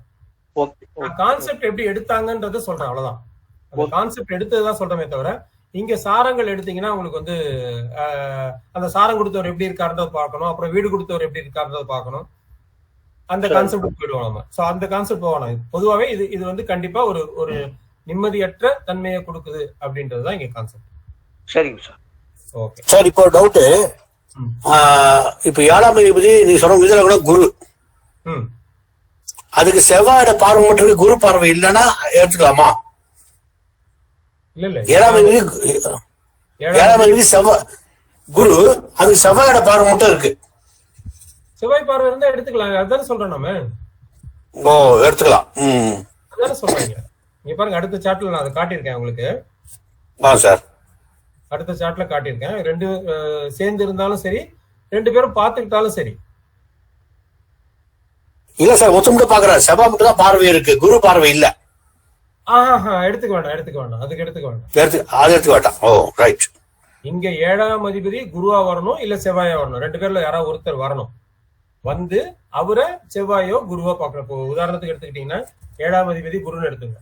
கான்செப்ட் எப்படி எடுத்தாங்கன்றத சொல்றேன், அவ்வளவுதான். அந்த கான்செப்ட் எடுத்ததுதான் சொல்றமே தவிர, இங்க சாரங்கள் எடுத்தீங்கன்னா உங்களுக்கு வந்து அந்த சாரம் கொடுத்தவர் எப்படி இருக்காருன்றத பார்க்கணும், அப்புறம் வீடு கொடுத்தவர் எப்படி இருக்காருன்றத பார்க்கணும். அந்த கான்செப்ட் போயிடுவோம் நம்ம. சோ அந்த கான்செப்ட் போகணும். பொதுவாவே இது வந்து கண்டிப்பா ஒரு நிம்மதியற்ற தன்மையை கொடுக்குது அப்படின்றதுதான் இங்க கான்செப்ட். சரிங்க சார். ஓகே சார், இப்போ டவுட், இப்ப 7ஆம் அதிபதி நீ சொன்ன மிதுன லக்னம் குரு, அதுக்கு செவ்வாயோட பார்வை மட்டும் இருக்கு, குரு பார்வை இல்லைன்னா எடுத்துக்கலாமா? இல்ல 7ஆம் அதிபதி செவ்வாய் குரு, அதுக்கு செவ்வாயோட பார்வை மட்டும் இருக்கு. செவ்வாய் பார்வை இருந்தா எடுத்துக்கலாம், அதான சொல்றோம் நம்ம. எடுத்துக்கலாம். அதான சொல்றீங்க. நீங்க பாருங்க, அடுத்த சார்ட்ல நான் அதை காட்டியிருக்கேன் உங்களுக்கு. சார் அடுத்த சார்ட்ல காட்டியிருக்கேன். 2 சேர்ந்து இருந்தாலும் சரி, 2 பேரும் பார்த்துக்கிட்டாலும் சரி. இல்ல சார், ஒத்துமுட்டு பாக்குறாரு, செவ்வாய் மட்டும் தான் பார்வை இருக்கு, குரு பார்வை இல்ல. எடுத்துக்க வேண்டாம், அதுக்கு எடுத்துக்க வேண்டாம். எடுத்துக்க வேண்டாம். ரைட். இங்க 7ஆம் அதிபதி குருவா வரணும் இல்ல செவ்வாயா வரணும், 2 பேர்ல யாராவது ஒருத்தர் வரணும். வந்து அவரை செவ்வாயோ குருவோ பாக்குற. இப்போ உதாரணத்துக்கு எடுத்துக்கிட்டீங்கன்னா 7ஆம் அதிபதி குருன்னு எடுத்துங்க,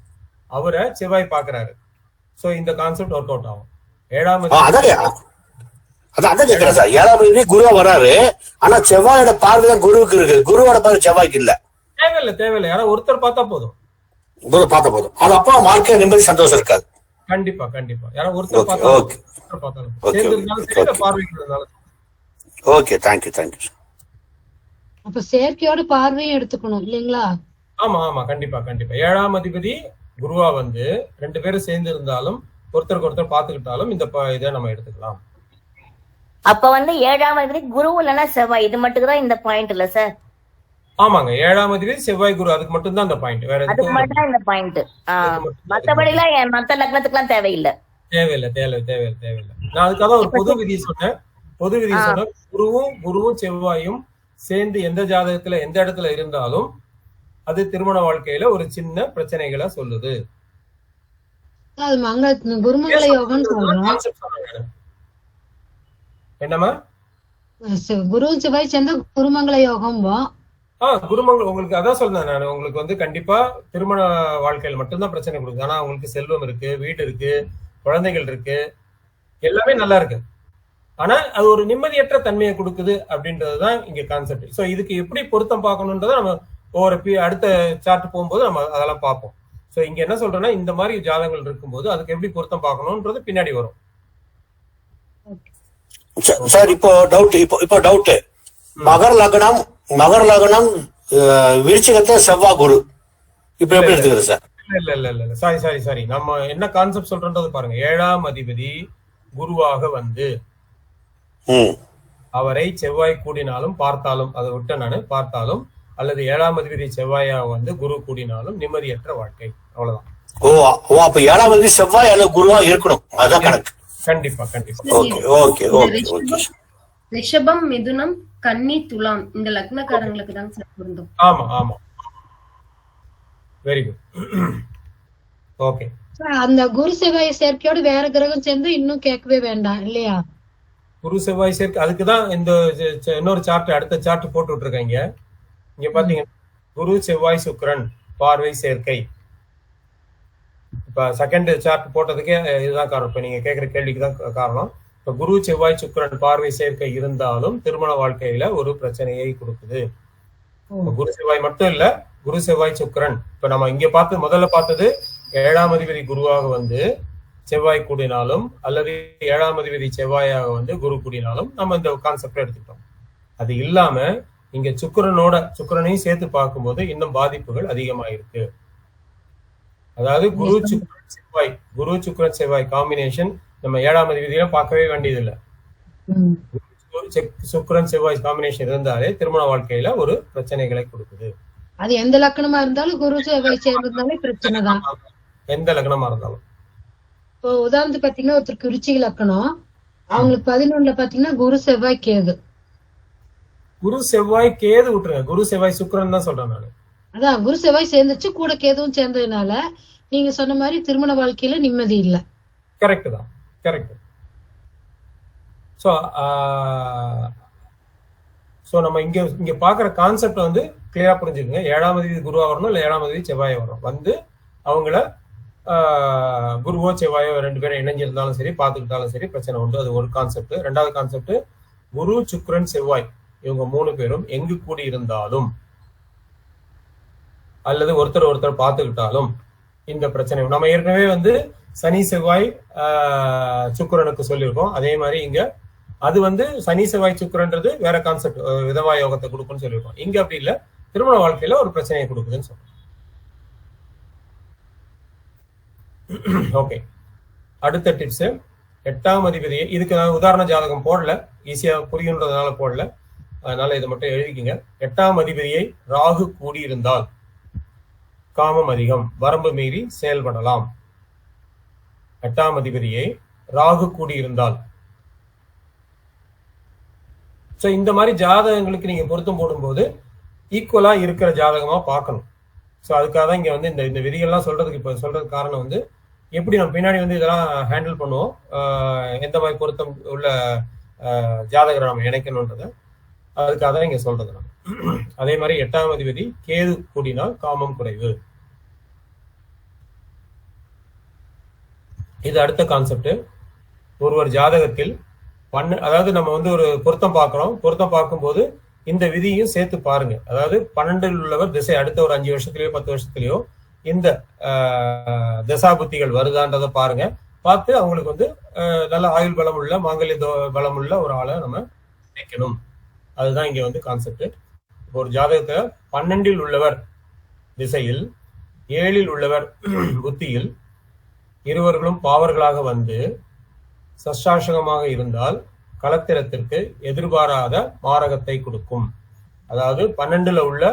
அவரை செவ்வாய் பாக்குறாரு. சோ இந்த கான்செப்ட் ஒர்க் அவுட் ஆகும். 7ஆம் அதான் கேக்குறேன் சார். 7ஆம் அதிபதி குருவா வராரு, ஆனா செவ்வாயோட பார்வை தான் குருவுக்கு இருக்கு, குருவோட பார்வை செவ்வாய்க்கு இல்ல. தேவையில்லை, யாராவது ஒருத்தர் பார்த்தா போதும். பார்த்தா போதும். அது அப்பா வாழ்க்கை நிம்மதி சந்தோஷம் இருக்காது. கண்டிப்பா யாராவது ஒருத்தர் பார்த்தாலும். Okay, thank you. அப்ப செயற்கையோட பார்வையும் எடுத்துக்கணும் இல்லைங்களா? ஆமா கண்டிப்பா. 7ஆம் அதிபதி குருவா வந்து 2 பேரும் சேர்ந்து இருந்தாலும் ஒருத்தருக்கு ஒருத்தர் பாத்துக்கிட்டாலும் இந்த இதை நம்ம எடுத்துக்கலாம். அப்ப வந்து 7ஆம் அதிபதி குரு இல்லைன்னா செவ்வாய், இது மட்டும் தான் இந்த பாயிண்ட் இல்ல சார்? ஆமாங்க, 7ஆம் அதிபதி செவ்வாய் குரு, அதுக்கு மட்டும் தான் இந்த பாயிண்ட். வேற அதுக்கு மட்டும் தான் இந்த பாயிண்ட். மத்தபடி எல்லாம் மத்த லக்னத்துக்குலாம் தேவையில்லை. நான் அதுக்காக ஒரு பொது விதி சொன்னேன். குருவும் செவ்வாயும் சேர்ந்து எந்த ஜாதகத்துல எந்த இடத்துல இருந்தாலும் அது திருமண வாழ்க்கையில ஒரு சின்ன பிரச்சனைகளை சொல்லுது. குருமங்கள யோகம் என்னமா? குரு செவ்வாய் சேர்ந்த குருமங்கள யோகம். குருமங்கள் உங்களுக்கு அதான் சொல்றேன் நான். உங்களுக்கு வந்து கண்டிப்பா திருமண வாழ்க்கையில மட்டும்தான் பிரச்சனை கொடுக்குது. ஆனா உங்களுக்கு செல்வம் இருக்கு, வீடு இருக்கு, குழந்தைகள் இருக்கு, எல்லாமே நல்லா இருக்கு. ஆனா அது ஒரு நிம்மதியற்ற தன்மையை கொடுக்குது அப்படின்றதுதான் இங்க கான்செப்ட். சோ இதுக்கு எப்படி பொருத்தம் பார்க்கணுன்றத நம்ம அடுத்த சார்ட் போகும்போது நம்ம அதெல்லாம் பார்ப்போம். சோ இங்க என்ன சொல்றேன்னா, இந்த மாதிரி ஜாதகங்கள் இருக்கும்போது அதுக்கு எப்படி பொருத்தம் பார்க்கணும்ன்றது பின்னாடி வரும். சார் இப்போ டவுட், மகர லக்னம் விருச்சிகத்துல செவ்வாய் குரு, இப்ப எப்படி எடுத்துக்கிறது சார்? இல்ல சாரி நம்ம என்ன கான்செப்ட் சொல்றது பாருங்க. 7ஆம் அதிபதி குருவாக வந்து அவரை செவ்வாய் கூடினாலும் பார்த்தாலும், அதை விட்ட நானு பார்த்தாலும், அல்லது 7ஆம் அதிபதி செவ்வாயாக வந்து குரு கூடினாலும் நிம்மதியற்ற வாழ்க்கை. அவ்வளவுதான். அப்ப 7ஆம் அதிபதி செவ்வாய் அல்லது குருவா இருக்கணும், அதான் கணக்கு. கண்டிப்பா. ரிஷபம், மிதுனம், கன்னி, துலாம் இந்த லக்னக்காரங்களுக்கு தான் சார் பொருந்தும். ஆமா வெரி குட். ஓகே. அந்த குரு செவ்வாய் சேர்க்கையோட வேற கிரகம் சேர்ந்து இன்னும் கேட்கவே வேண்டாம் இல்லையா? குரு செவ்வாய் சேர்க்கை அதுக்குதான் இந்த இன்னொரு சார்ட், அடுத்த சார்ட் போட்டு விட்டுருக்காங்க. இங்க பாத்தீங்கன்னா குரு செவ்வாய் சுக்கிரன் பார்வை சேர்க்கை. இப்ப செகண்ட் சார்ட் போட்டதுக்கே இதுதான் காரணம். இப்ப நீங்க கேட்கிற கேள்விக்கு தான் காரணம். இப்ப குரு செவ்வாய் சுக்கிரன் பார்வை சேர்க்கை இருந்தாலும் திருமண வாழ்க்கையில ஒரு பிரச்சனையை கொடுக்குது. குரு செவ்வாய் மட்டும் இல்ல, குரு செவ்வாய் சுக்கிரன். இப்ப நம்ம இங்க முதல்ல பார்த்தது 7ஆம் அதிபதி குருவாக வந்து செவ்வாய் கூடினாலும், அல்லது 7ஆம் அதிபதி செவ்வாயாக வந்து குரு கூடினாலும் நம்ம இந்த கான்செப்ட் எடுத்துக்கிட்டோம். அது இல்லாம இங்க சுக்கிரனையும் சேர்த்து பார்க்கும்போது இன்னும் பாதிப்புகள் அதிகமாயிருக்கு. அதாவது குரு சுக்கிரன் செவ்வாய் காம்பினேஷன் நம்ம 7ஆம் அதிபதியில பார்க்கவே வேண்டியதில்லை. சுக்கிரன் செவ்வாய் காம்பினேஷன் இருந்தாலே திருமண வாழ்க்கையில ஒரு பிரச்சனைகளை கொடுக்குது. அது எந்த லக்னமா இருந்தாலும் குரு செவ்வாய் சேர்ந்தாலே பிரச்சனை தான். எந்த லக்னமா இருந்தாலும். இப்போ உதாரணத்துக்கு பாத்தீங்கன்னா ஒருத்தருக்கு விருச்சிக லக்னம், அவங்களுக்கு 11ல பாத்தீங்கன்னா குரு செவ்வாய் கேது. குரு செவ்வாய் கேது விட்டுருங்க, குரு செவ்வாய் சுக்கிரன் தான் சொல்றேன் நானு. அதான் குரு செவ்வாய் சேர்ந்துச்சு, கூட கேதுவும் சேர்ந்ததுனால நீங்க சொன்ன மாதிரி திருமண வாழ்க்கையில நிம்மதி இல்ல. கரெக்ட் தான், கரெக்ட். சோ நம்ம இங்க பாக்குற கான்செப்ட் வந்து கிளியரா புரிஞ்சுக்கோங்க. 7ஆம் அதிபதி குருவா வரணும், இல்ல 7ஆம் அதிபதி செவ்வாய் வரணும். வந்து அவங்கள குருவோ செவ்வாயோ 2 பேரும் இணைஞ்சிருந்தாலும் சரி, பார்த்துக்கிட்டாலும் சரி, பிரச்சனை உண்டு. அது ஒரு கான்செப்ட். 2வது கான்செப்ட், குரு சுக்கிரன் செவ்வாய் இவங்க 3 பேரும் எங்கு கூடி இருந்தாலும் அல்லது ஒருத்தர் பார்த்துக்கிட்டாலும் இந்த பிரச்சனை. நம்ம ஏற்கனவே வந்து சனி செவ்வாய் சுக்கிரனுக்கு சொல்லியிருக்கோம். அதே மாதிரி இங்க அது வந்து சனி செவ்வாய் சுக்கிரன்றது வேற கான்செப்ட், விதவா யோகத்தை கொடுக்கும்னு சொல்லியிருக்கோம். இங்க அப்படி இல்ல, திருமண வாழ்க்கையில ஒரு பிரச்சனையை கொடுக்குதுன்னு சொல்றோம். ஓகே, அடுத்த டிப்ஸ். 8ஆம் அதிபதியை, இதுக்கு நான் உதாரண ஜாதகம் போடல, ஈஸியா புரியுன்றதுனால போடல, அதனால இதை மட்டும் எழுதிக்கிங்க. 8ஆம் அதிபதியை ராகு கூடியிருந்தால் காமம் அதிகம், வரம்பு மீறி செயல்படலாம். 8ஆம் அதிபதியை ராகு கூடியிருந்தால், இந்த மாதிரி ஜாதகங்களுக்கு நீங்க பொருத்தம் போடும்போது ஈக்குவலா இருக்கிற ஜாதகமா பார்க்கணும். ஸோ அதுக்காக தான் இங்க வந்து இந்த விதிகள்லாம் சொல்றதுக்கு காரணம் வந்து எப்படி நம்ம பின்னாடி வந்து இதெல்லாம் ஹேண்டில் பண்ணுவோம், எந்த மாதிரி பொருத்தம் உள்ள ஜாதகரை நம்ம இணைக்கணும்ன்றத அதுக்காக தான் இங்க சொல்றது நம்ம. அதே மாதிரி 8ஆம் அதிபதி கேது கூடினால் காமம் குறைவு. இது அடுத்த கான்செப்ட். ஒருவர் ஜாதகத்தில் அதாவது நம்ம வந்து ஒரு பொருத்தம் பார்க்கிறோம். பொருத்தம் பார்க்கும்போது இந்த விதியும் சேர்த்து பாருங்க. அதாவது 12ல் உள்ளவர் திசை அடுத்த ஒரு 5 வருஷத்துலயோ 10 வருஷத்துலயோ இந்த தசாபுத்திகள் வருதான்றதை பாருங்க. பார்த்து அவங்களுக்கு வந்து நல்ல ஆயுள் பலம் உள்ள, மாங்கல்ய பலம் உள்ள ஒரு ஆளை நம்ம நினைக்கணும். அதுதான் இங்க வந்து கான்செப்ட். ஒரு ஜாதகத்துல 12ல் உள்ளவர் திசையில், 7ல் உள்ளவர் புத்தியில் இருவர்களும் பாவர்களாக வந்து சஷ்டாசகமாக இருந்தால் களத்திரத்திற்கு எதிர்பாராத மாரகத்தை கொடுக்கும். அதாவது 12ல் உள்ள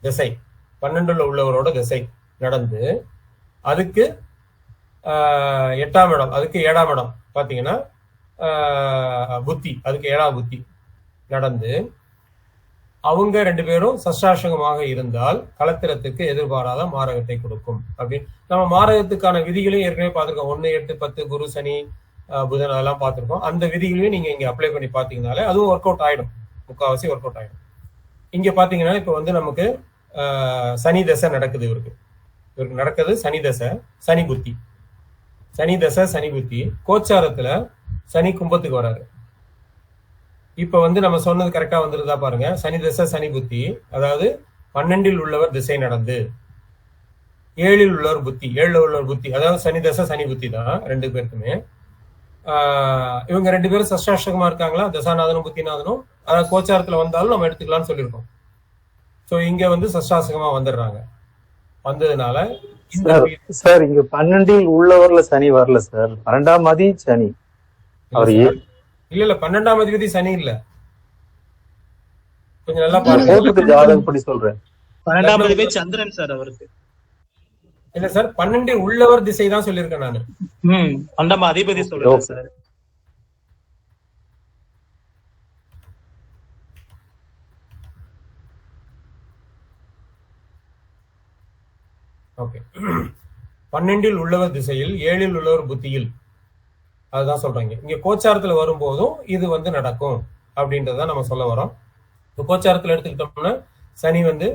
திசை, 12ல் உள்ளவரோட திசை நடந்து அதுக்கு 8ஆம் இடம், அதுக்கு 7ஆம் இடம் பாத்தீங்கன்னா புத்தி, அதுக்கு 7ஆம் புத்தி நடந்து அவங்க 2 பேரும் சஷ்டாசகமாக இருந்தால் களத்திரத்துக்கு எதிர்பாராத மாரகத்தை கொடுக்கும். அப்படி நம்ம மாரகத்துக்கான விதிகளையும் ஏற்கனவே பார்த்திருக்கோம். 1, 8, 10 குரு சனி புதன் அதெல்லாம் பார்த்திருக்கோம். அந்த விதிகளையும் நீங்க இங்க அப்ளை பண்ணி பாத்தீங்கன்னாலே அதுவும் ஒர்க் அவுட் ஆயிடும், முக்கால்வாசி ஒர்க் அவுட் ஆயிடும். இங்க பாத்தீங்கன்னா இப்ப வந்து நமக்கு சனி தசை நடக்குது. இவருக்கு நடக்குது சனி தசை, சனி புத்தி, சனி தசை சனி புத்தி. கோச்சாரத்துல சனி கும்பத்துக்கு வராரு. இப்ப வந்து நம்ம சொன்னது கரெக்டா வந்துருதா பாருங்க. சனி தசை சனி புத்தி, அதாவது 12ல் உள்ளவர் திசை நடந்து 7ல் உள்ளவர் புத்தி, 7ல் உள்ளவர் புத்தி, அதாவது சனி தசை சனி புத்தி தான் 2 பேருக்குமே. இவங்க 2 பேரும் சஷ்டாஷ்டகமா இருக்காங்களா, தசாநாதனும் புத்திநாதனும். அதாவது கோச்சாரத்துல வந்தாலும் நம்ம எடுத்துக்கலாம்னு சொல்லியிருக்கோம். ஸோ இங்க வந்து சஷ்டாசகமா வந்துடுறாங்க. வந்ததுனால சார் இங்க 12 உள்ளவர்ல சனி வரல சார், 12ஆம் மதி சனி. அவர் இல்ல 12ஆம் அதிபதி சனி இல்ல, கொஞ்சம் நல்லா பாருங்க. ஜாதகம் படி சொல்றேன். 12ஆம் அதிபதி சந்திரன் சார் அவருக்கு. இல்ல சார் 12 உள்ளவர் திசை தான் சொல்லியிருக்கேன் நானு. 12ஆம் அதிபதி சொல்றேன் சார். ஓகே. 12 உள்ளவர் திசையில் 7 உள்ளவர் புத்தியில், அதுதான் சொல்றாங்க. இங்க கோச்சாரத்துல வரும்போதும் இது வந்து நடக்கும் அப்படின்றத நம்ம சொல்ல வரோம். இப்போ கோச்சாரத்துல எடுத்துக்கிட்டோம்னா சனி வந்து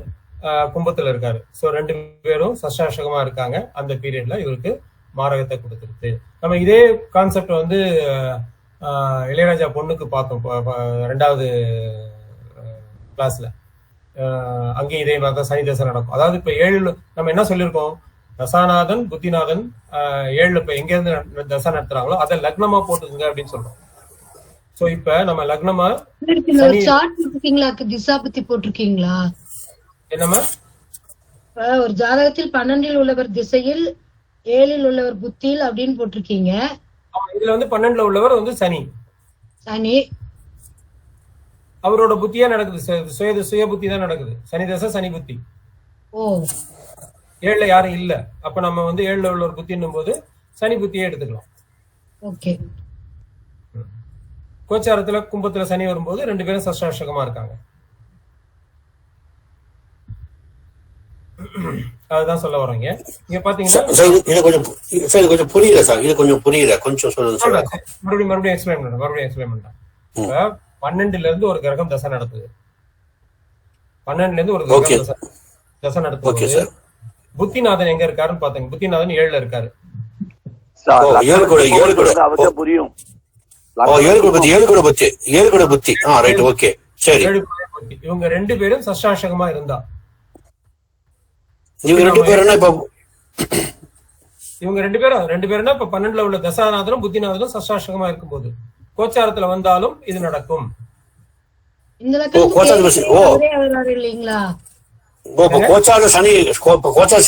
கும்பத்துல இருக்காரு. ஸோ 2 பேரும் சஷ்டாஷ்டகமா இருக்காங்க. அந்த பீரியட்ல இவருக்கு மாரகத்தை கொடுத்துருது. நம்ம இதே கான்செப்ட் வந்து இளையராஜா பொண்ணுக்கு பார்த்தோம் 2வது கிளாஸ்ல. அங்கேயும் இதே மாதிரி தான் சனி தசை நடக்கும். அதாவது இப்ப 7 நம்ம என்ன சொல்லியிருக்கோம், தசாநாதன் புத்திநாதன் 7 இப்ப எங்க இருந்து தசை நடத்துறாங்களோ அதை லக்னமா போட்டுக்குங்க அப்படின்னு சொல்றோம். சோ இப்ப நம்ம லக்னமா திசா பத்தி போட்டிருக்கீங்களா? என்னமா ஒரு ஜாதகத்தில் 12 உள்ளவர் திசையில் 7 உள்ளவர் புத்தியில் அப்படின்னு போட்டிருக்கீங்க. இதுல வந்து 12 உள்ளவர் வந்து சனி. அவரோட புத்தியா நடக்குது, சுய புத்தி தான் நடக்குது. சனி தசை சனி புத்தி. 7ல யாரும் இல்ல, அப்ப நம்ம வந்து 7ல உள்ள ஒரு புத்தின்னும் போது சனி புத்தியே எடுத்துக்கலாம். ஓகே. கோச்சாரத்துல கும்பத்துல சனி வரும்போது 2 பேரும் சஷ்டாஷ்டகமா இருக்காங்க. அதுதான் சொல்ல வரோங்க. இங்க பாத்தீங்கன்னா கொஞ்சம் புரியல சார், இது கொஞ்சம் புரியல, கொஞ்சம் சொல்லுங்க. மறுபடியும் எக்ஸ்பிளைன் பண்றேன். இப்ப 12ல இருந்து ஒரு கிரகம் தசை நடத்துது. 12ல இருந்து ஒரு கிரகம் தசை நடத்துது. புத்திநாதன் எங்க இருக்காருன்னு பாத்தீங்க. புத்திநாதன் 7ல இருக்காரு. புரியும். இவங்க 2 பேரும் சஷ்டாஷ்டகமா இருந்தா, இவங்க 2 பேரும் இப்ப 12ல உள்ள தசாநாதனும் புத்திநாதனும் சஷ்டாஷ்டகமா இருக்கும்போது கோச்சாரத்துல வந்தாலும் இது நடக்கும்.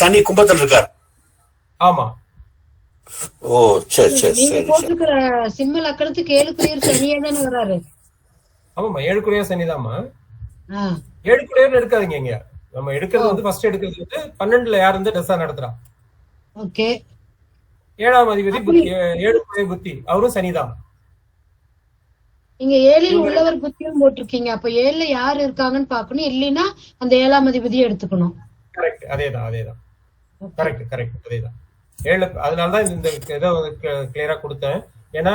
சனி கும்பத்தில் இருக்காரு. ஆமா. ஓ சரி சரி சரி. சிம்ம லக்கணத்துக்கு 7 சனியே தானே வராரு. ஆமாமா 7 சனிதாமா. 7 எடுக்காதீங்க. இங்க நம்ம எடுக்கிறது வந்து ஃபர்ஸ்ட் எடுக்கிறது வந்து 12ல யார் வந்து தசா நடத்துறா. ஓகே. 7ஆம் அதிபதி புத்தி, 7 புத்தி, அவரும் சனிதான். நீங்க 7ல் உள்ளவர் புத்தியும் போட்டிருக்கீங்க. அப்ப 7ல யாரு இருக்காங்கன்னு பாக்கணும், இல்லைன்னா அந்த 7ஆம் அதிபதியை எடுத்துக்கணும். கரெக்ட், அதேதான். கரெக்ட் அதேதான். 7 அதனாலதான் இந்த இதை கிளியரா கொடுத்தேன். ஏன்னா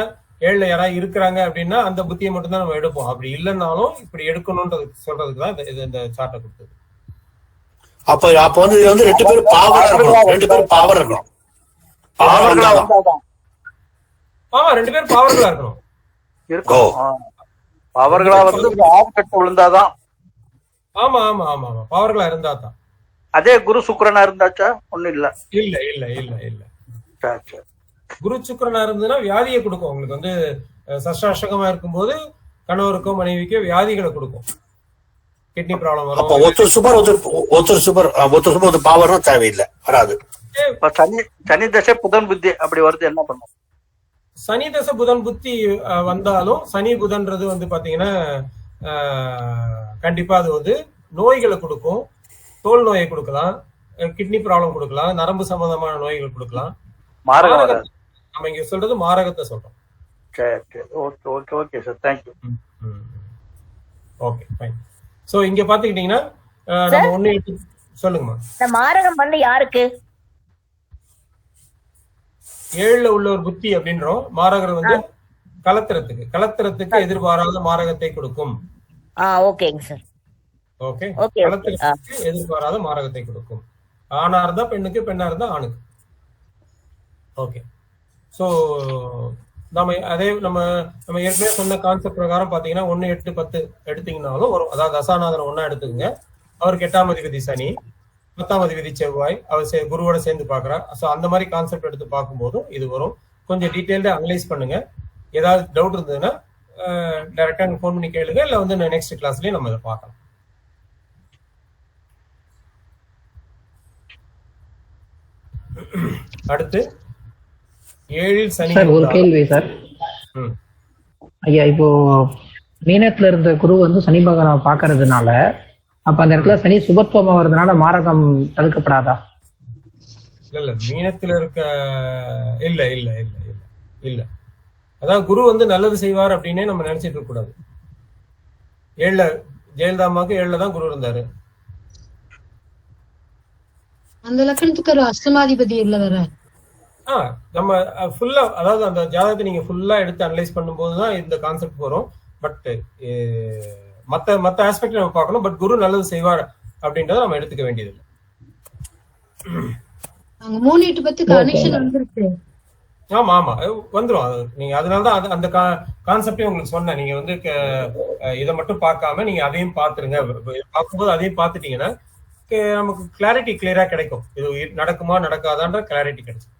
7ல யாராவது இருக்கிறாங்க அப்படின்னா அந்த புத்தியை மட்டும் தான் நம்ம எடுப்போம். அப்படி இல்லைன்னாலும் இப்படி எடுக்கணும்ன்றது சொல்றதுக்கு தான் இந்த சார்ட்டை கொடுத்தது. அப்ப வந்து இது வந்து 2 பேரும் பாவரா இருக்கணும். 2 பேரும் பாவரா இருக்கணும். ஆமா 2 பேரும் பாவர்களா இருக்கணும். அவர்களா வந்து ஆப்கட்டு விழுந்தாதான். ஆமா பவர்களா இருந்தா தான். அதே குரு சுக்கிரனா இருந்தாச்சா ஒண்ணும் இல்ல. குரு சுக்கிரனா இருந்ததுன்னா வியாதியை கொடுக்கும். உங்களுக்கு வந்து சஷ்டாஷ்டகமா இருக்கும்போது கணவருக்கோ மனைவிக்கோ வியாதிகளை கொடுக்கும். கிட்னி ப்ராப்ளம் வரும். ஒருத்தர் சூப்பர் பவரும் தேவையில்லை, வராது. சனி தசை புதன் புத்தி அப்படி வருது, என்ன பண்ணும்? சனி தசை புதன் புத்தி வந்தாலும் சனி புதன்றது வந்து பாத்தீங்கன்னா கண்டிப்பா அது வந்து நோய்களை கொடுக்கும். தோல் நோயை கொடுக்கலாம், கிட்னி ப்ராப்ளம் கொடுக்கலாம், நரம்பு சம்பந்தமான நோய்கள் கொடுக்கலாம். நம்ம இங்க சொல்றது மாரகத்தை சொல்றோம். Okay sir, thank you. Okay fine. So இங்க பாத்துக்கிட்டீங்கன்னா நம்ம 1 சொல்லுங்கம்மா. இந்த மாரகம் வந்து யாருக்கு? 7ல உள்ள ஒரு புத்தி அப்படின்றோம். மாரகர் வந்து கலத்திரத்துக்கு எதிர்பாராத மாரகத்தை கொடுக்கும். ஓகேங்க சார். ஓகே. கலத்திரத்துக்கு எதிர்பாராத மாரகத்தை கொடுக்கும். ஆணா இருந்தா பெண்ணுக்கு, பெண்ணா இருந்தா ஆணுக்கு. ஓகே. சோ நம்ம ஏற்கனவே சொன்ன கான்செப்ட் பிரகாரம் பாத்தீங்கன்னா 1, 8, 10 எடுத்தீங்கன்னாலும் வரும். அதாவது தசாநாதன் 1 எடுத்துக்கங்க. அவருக்கு 8ஆம் அதிபதி சனி, 10ஆம் அதிபதி செவ்வாய், அவர் குருவோட சேர்ந்து பாக்குறா. சோ அந்த மாதிரி கான்செப்ட் எடுத்து பார்க்கும்போதும் இது வரும். கொஞ்சம் டீடைல்டா அனலைஸ் பண்ணுங்க. ஏதாவது டவுட் இருந்ததுன்னா டைரக்டா ஃபோன் பண்ணி கேளுங்க, இல்ல வந்து நெக்ஸ்ட் கிளாஸ்லயே நம்ம இதை பார்க்கலாம். அடுத்து 7ல் சனி சார் ஒரு கேள்வி சார். ஐயா, இப்போ மீனத்துல இருந்த குரு வந்து சனி பகவானை பாக்குறதுனால அப்ப அந்த இடத்துல சனி சுபத்துவமா வர்றதுனால மாரகம் தடுக்கப்படாதா? இல்ல மீனத்துல இருக்க இல்ல இல்ல இல்ல இல்ல இல்ல அதான் குரு வந்து நல்லது செய்வார் அப்படின்னே நம்ம நினைச்சிட்டு இருக்க கூடாது. 7ல ஜெயலலிதாமாவுக்கு 7ல தான் குரு இருந்தாரு. அந்த லக்கணத்துக்கு ஒரு அஷ்டமாதிபதி இல்ல வேற. நம்ம ஃபுல்லா அதாவது அந்த ஜாதகத்தை நீங்க ஃபுல்லா எடுத்து அனலைஸ் பண்ணும்போது தான் இந்த கான்செப்ட் வரும். பட் மத்த ஆஸ்பெக்ட் நம்ம பார்க்கணும். பட் குரு நல்லது செய்வார் அப்படின்றத நம்ம எடுத்துக்க வேண்டியது இல்லை. அங்க 3-8 பத்தி கனெக்ஷன் வந்துருக்கு. ஆமா ஆமா வந்துரும். நீங்க அதனாலதான் அந்த கான்செப்டே உங்களுக்கு சொன்னேன். நீங்க வந்து இதை மட்டும் பார்க்காம நீங்க அதையும் பாத்துருங்க. பார்க்கும்போது அதையும் பார்த்துட்டீங்கன்னா நமக்கு கிளியரா கிடைக்கும். இது நடக்குமா நடக்காதான்ற கிளாரிட்டி கிடைக்கும்.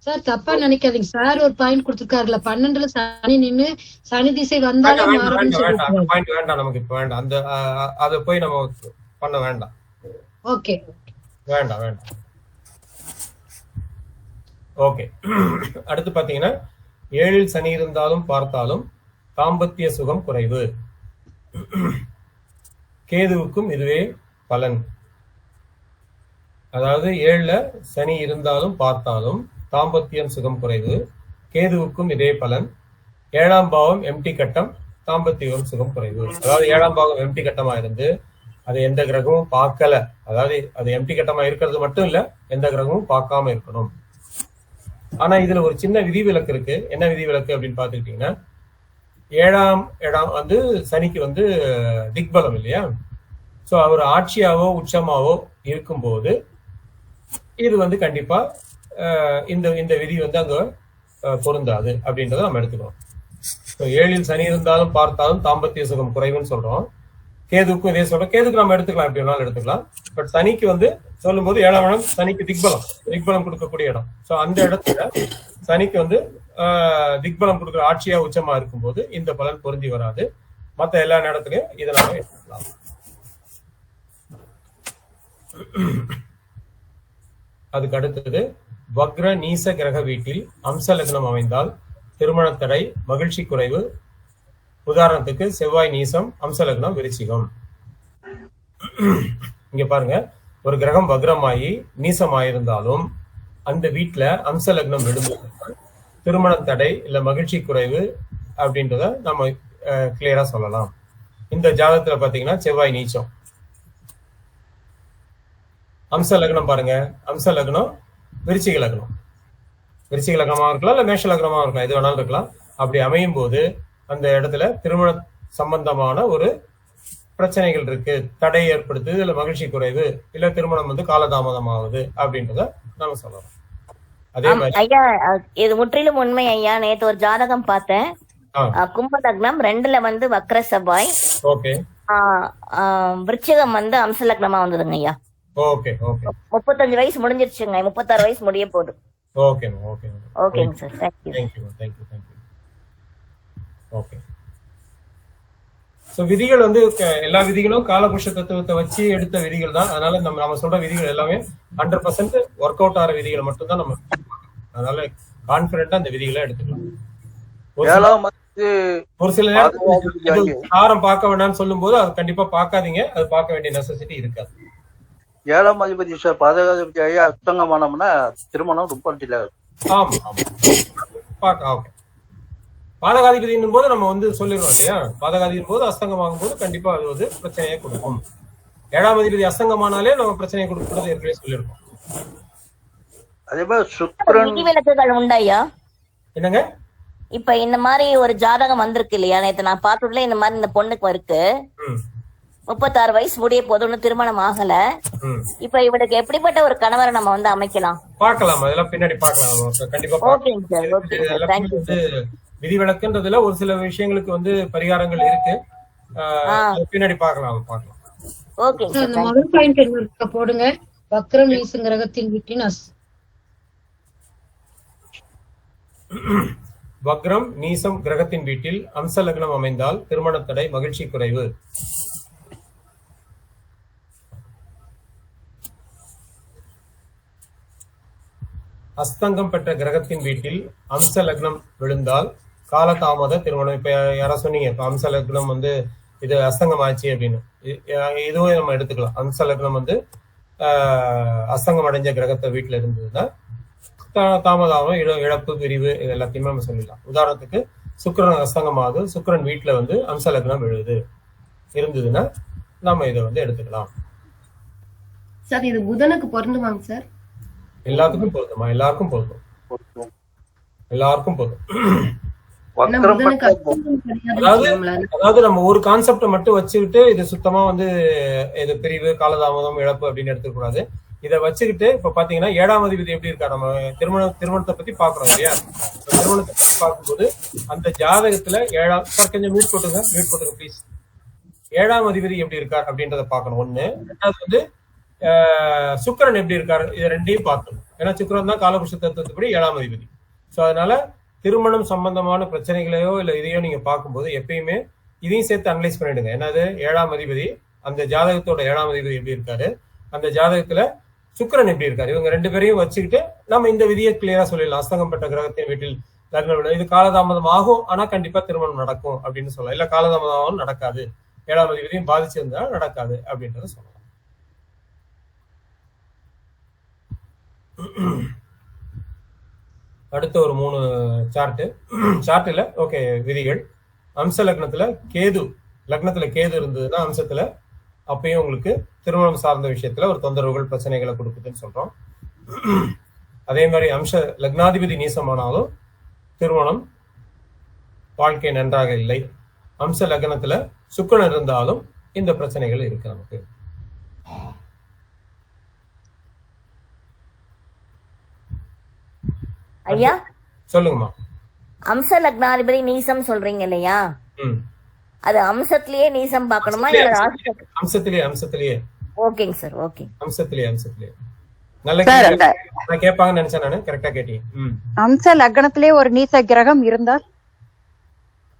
சார் தப்பா நினைக்காதீங்க சார். ஒரு பாயிண்ட் கொடுத்திருக்காருல 12ல சனி நின்னு சனி திசை வந்தாலே வேண்டாம் நமக்கு இப்ப வேண்டாம். அந்த அதை போய் நம்ம பண்ண வேண்டாம். ஓகே வேண்டாம் வேண்டாம். ஓகே. அடுத்து பாத்தீங்கன்னா 7ல் சனி இருந்தாலும் பார்த்தாலும் தாம்பத்திய சுகம் குறைவு. கேதுவுக்கும் இதுவே பலன். அதாவது 7ல சனி இருந்தாலும் பார்த்தாலும் தாம்பத்தியம் சுகம் குறைவு. கேதுவுக்கும் இதே பலன். 7ஆம் பாவம் எம்டி கட்டம், தாம்பத்தியம் சுகம் குறைவு. அதாவது 7ஆம் பாவம் எம்டி கட்டமா இருந்து அதை எந்த கிரகமும் பார்க்கல. அதாவது அது எம்டி கட்டமா இருக்கிறது மட்டும் இல்ல, எந்த கிரகமும் பார்க்காம இருக்கணும். ஆனா இதுல ஒரு சின்ன விதிவிலக்கு இருக்கு. என்ன விதிவிலக்கு அப்படின்னு பாத்துக்கிட்டீங்கன்னா 7ஆம் இடம் வந்து சனிக்கு வந்து திக்பலம் இல்லையா? சோ அவர் ஆட்சியாவோ உச்சமாவோ இருக்கும்போது இது வந்து கண்டிப்பா இந்த விதி வந்து அங்க பொருந்தாது அப்படின்றத நம்ம எடுத்துக்கிறோம். 7ல் சனி இருந்தாலும் பார்த்தாலும் தாம்பத்திய சுகம் குறைவுன்னு சொல்றோம். கேதுக்கும் இதே சொல்றோம். கேதுக்கு நம்ம எடுத்துக்கலாம், எப்படி வேணாலும் எடுத்துக்கலாம். பட் சனிக்கு வந்து சொல்லும் போது 7ஆம் இடம் சனிக்கு திக்பலம் கொடுக்கக்கூடிய இடம். சோ அந்த இடத்துல சனிக்கு வந்து திக்பலம் கொடுக்குற ஆட்சியா உச்சமா இருக்கும்போது இந்த பலன் பொருந்தி வராது. மத்த எல்லா நேரத்திலையும் இதை நாம எடுத்துக்கலாம். அதுக்கு அடுத்தது வக்ர நீச கிரக வீட்டில் அம்ச லக்னம் அமைந்தால் திருமண தடை, மகிழ்ச்சி குறைவு. உதாரணத்துக்கு செவ்வாய் நீசம், அம்ச லக்னம் விருச்சிகம். இங்க பாருங்க, ஒரு கிரகம் வக்ரமாயி நீசமாயிருந்தாலும் அந்த வீட்டுல அம்ச லக்னம் விழுந்து திருமண தடை இல்ல மகிழ்ச்சி குறைவு அப்படின்றத நம்ம கிளியரா சொல்லலாம். இந்த ஜாதகத்துல பாத்தீங்கன்னா செவ்வாய் நீச்சம். அம்ச லக்னம் பாருங்க, அம்ச லக்னம் விருச்சிக லக்னம். விருச்சிக லக்னமா இருக்கலாம், இல்ல மேஷ லக்னமா இருக்கலாம், எது வேணாலும் இருக்கலாம். அப்படி அமையும் போது அந்த இடத்துல திருமண சம்பந்தமான ஒரு பிரச்சனைகள் இருக்கு, தடை ஏற்படுத்துது, இல்ல மகிழ்ச்சி குறைவு, இல்ல திருமணம் வந்து காலதாமதம் ஆகுது அப்படின்றத நம்ம சொல்லலாம். அதே மாதிரி ஐயா, இது முற்றிலும் உண்மை ஐயா. நேத்து ஒரு ஜாதகம் பார்த்தேன். கும்ப லக்னம் 2ல வந்து வக்ர செவ்வாய், ஓகே, விருச்சிகம் வந்து அம்ச லக்னமா வந்ததுங்க ஐயா. Okay okay. 35 வயசு முடிஞ்சிருச்சுங்க, 36 வயசு முடிய போகுது. ஓகே ஓகே ஓகேங்க சார். தேங்க்யூ. ஓகே. சோ விதிகள் வந்து எல்லா விதிகளும் காலபுருஷ தத்துவத்தை வச்சு எடுத்த விதிகள் தான். அதனால நம்ம சொல்ற விதிகள் எல்லாமே 100% ஒர்க் அவுட் ஆகிற விதிகள் மட்டும் தான் நம்ம. அதனால கான்பிடென்ட்டா அந்த விதிகளை எடுத்துக்கலாம். ஒரு சில நேரத்தில் சாரம் பார்க்க வேண்டாம்னு சொல்லும் போது அது கண்டிப்பா பார்க்காதீங்க. அது பார்க்க வேண்டிய நெசசிட்டி இருக்காது. 7ஆம் அதிபதி சார் பாதகாதிபதி ஐயா அஸ்தங்கமானோம்னா திருமணம் ரொம்ப டிலே ஆகும். ஆமா ஓகே. பாதகாதிபதியின் போது நம்ம வந்து சொல்லிடுறோம் இல்லையா? பாதகாதிபதியின் போது அஸ்தங்கமாகும் போது கண்டிப்பா அது வந்து பிரச்சனையை கொடுக்கும். 7ஆம் அதிபதி அஸ்தங்கமானாலே நம்ம பிரச்சனையை கொடுக்கிறது ஏற்கனவே சொல்லிருக்கோம். அதே மாதிரி சுக்கிரன் விதிவிலக்குகள் உண்டாயா? என்னங்க? இப்ப இந்த மாதிரி ஒரு ஜாதகம் வந்திருக்கு இல்லையா? நேத்து நான் பார்த்ததுல இந்த மாதிரி இந்த பொண்ணுக்கு இருக்கு. 36 வயசு முடிய போது ஒன்னும் திருமணம் ஆகல. இப்ப இவளுக்கு எப்படிப்பட்ட ஒரு கணவரை நம்ம வந்து அமைக்கலாம்? பார்க்கலாம், அதெல்லாம் பின்னாடி பார்க்கலாம். கண்டிப்பா ஓகேங்க sir. Okay sir, thank you sir. விதிவிலக்குன்றதுல ஒரு சில விஷயங்களுக்கு வந்து பரிகாரங்கள் இருக்கு, பின்னாடி பார்க்கலாம். Okay sir. முதல் பாயிண்ட் என்ன போடுங்க, வக்ரம் நீசம் கிரகத்தின் வீட்டின் வக்ரம் நீசம் கிரகத்தின் வீட்டில் அம்ச லக்னம் அமைந்தால் திருமண தடை, மகிழ்ச்சி குறைவு. அஸ்தங்கம் பெற்ற கிரகத்தின் வீட்டில் அம்ச லக்னம் விழுந்தால் காலதாமத திருமணம். இப்ப யாரா சொன்னீங்க இப்ப அம்ச லக்னம் வந்து இது அஸ்தங்கம் ஆச்சு அப்படின்னு, இதுவும் நம்ம எடுத்துக்கலாம். அம்ச லக்னம் வந்து அஸ்தங்கம் அடைஞ்ச கிரகத்தை வீட்டுல இருந்ததுன்னா தாமதம், இழப்பு, பிரிவு, இது எல்லாத்தையுமே நம்ம சொல்லிடலாம். உதாரணத்துக்கு சுக்கிரன் அஸ்தங்கமாகுது, சுக்கிரன் வீட்டுல வந்து அம்ச லக்னம் இருந்ததுன்னா நம்ம இதை வந்து எடுத்துக்கலாம். சார் இது புதனுக்கு பொருந்துமாங்க சார்? எல்லாத்துக்கும் பொருந்துமா? எல்லாருக்கும் பொருந்தும், எல்லாருக்கும் பொருந்தும். அதாவது நம்ம ஒரு கான்செப்டை மட்டும் வச்சுக்கிட்டு இது சுத்தமா வந்து இது பிரிவு, காலதாமதம், இழப்பு அப்படின்னு எடுத்துக்க கூடாது. இதை வச்சுக்கிட்டு இப்ப பாத்தீங்கன்னா 7ஆம் அதிபதி எப்படி இருக்கா, நம்ம திருமணத்தை பத்தி பாக்குறோம் இல்லையா? திருமணத்தை பத்தி பார்க்கும்போது அந்த ஜாதகத்துல 7ஆம், கொஞ்சம் மியூட் போட்டுங்க ப்ளீஸ். 7ஆம் அதிபதி எப்படி இருக்கார் அப்படின்றத பாக்கணும். ஒண்ணு. ரெண்டாவது வந்து சுக்கிரன் எப்படி இருக்காரு, இது ரெண்டையும் பார்க்கணும். ஏன்னா சுக்கிரன் தான் காலபுருஷ தத்துவத்துப்படி 7ஆம் அதிபதி. சோ அதனால திருமணம் சம்பந்தமான பிரச்சனைகளையோ இல்ல இதையோ நீங்க பார்க்கும்போது எப்பயுமே இதையும் சேர்த்து அனலைஸ் பண்ணிடுங்க. என்னது 7ஆம் அதிபதி, அந்த ஜாதகத்தோட 7ஆம் அதிபதி எப்படி இருக்காரு, அந்த ஜாதகத்துல சுக்கிரன் எப்படி இருக்காரு, இவங்க ரெண்டு பேரையும் வச்சுக்கிட்டு நம்ம இந்த விதியை கிளியரா சொல்லிடலாம். அஸ்தங்கம் பெற்ற கிரகத்தின் வீட்டில் லக்னம், இது காலதாமதம் ஆகும் ஆனா கண்டிப்பா திருமணம் நடக்கும் அப்படின்னு சொல்லலாம். இல்ல காலதாமதம் நடக்காது, 7ஆம் அதிபதியும் பாதிச்சிருந்தா நடக்காது அப்படின்றத சொல்லலாம். அடுத்த ஒரு 3 சார்ட்ல ஓகே விதிகள். அம்ச லக்னத்துல கேது, லக்னத்துல கேது இருந்ததுன்னா அம்சத்துல அப்பயும் உங்களுக்கு திருமணம் சார்ந்த விஷயத்துல ஒரு தொந்தரவுகள், பிரச்சனைகளை கொடுக்குதுன்னு சொல்றோம். அதே மாதிரி அம்ச லக்னாதிபதி நீசமானாலும் திருமணம் வாழ்க்கை நன்றாக இல்லை. அம்ச லக்னத்துல சுக்கிரன் இருந்தாலும் இந்த பிரச்சனைகள் இருக்கு நமக்கு. ஐயா சொல்லுங்கம்மா. அம்ச லக்னாதிபதி நீசம் சொல்றீங்க இல்லையா, அது அம்சத்திலேயே நீசம் பார்க்கணுமா இல்ல ராசி? அம்சத்திலேயே. ஓகேங்க சார், ஓகே. அம்சத்திலேயே. நல்ல நான் கேட்பாங்கன்னு நினைச்சேன் நானு. கரெக்டா கேட்டீங்க. அம்ச லக்னத்திலே ஒரு நீச கிரகம் இருந்தால்?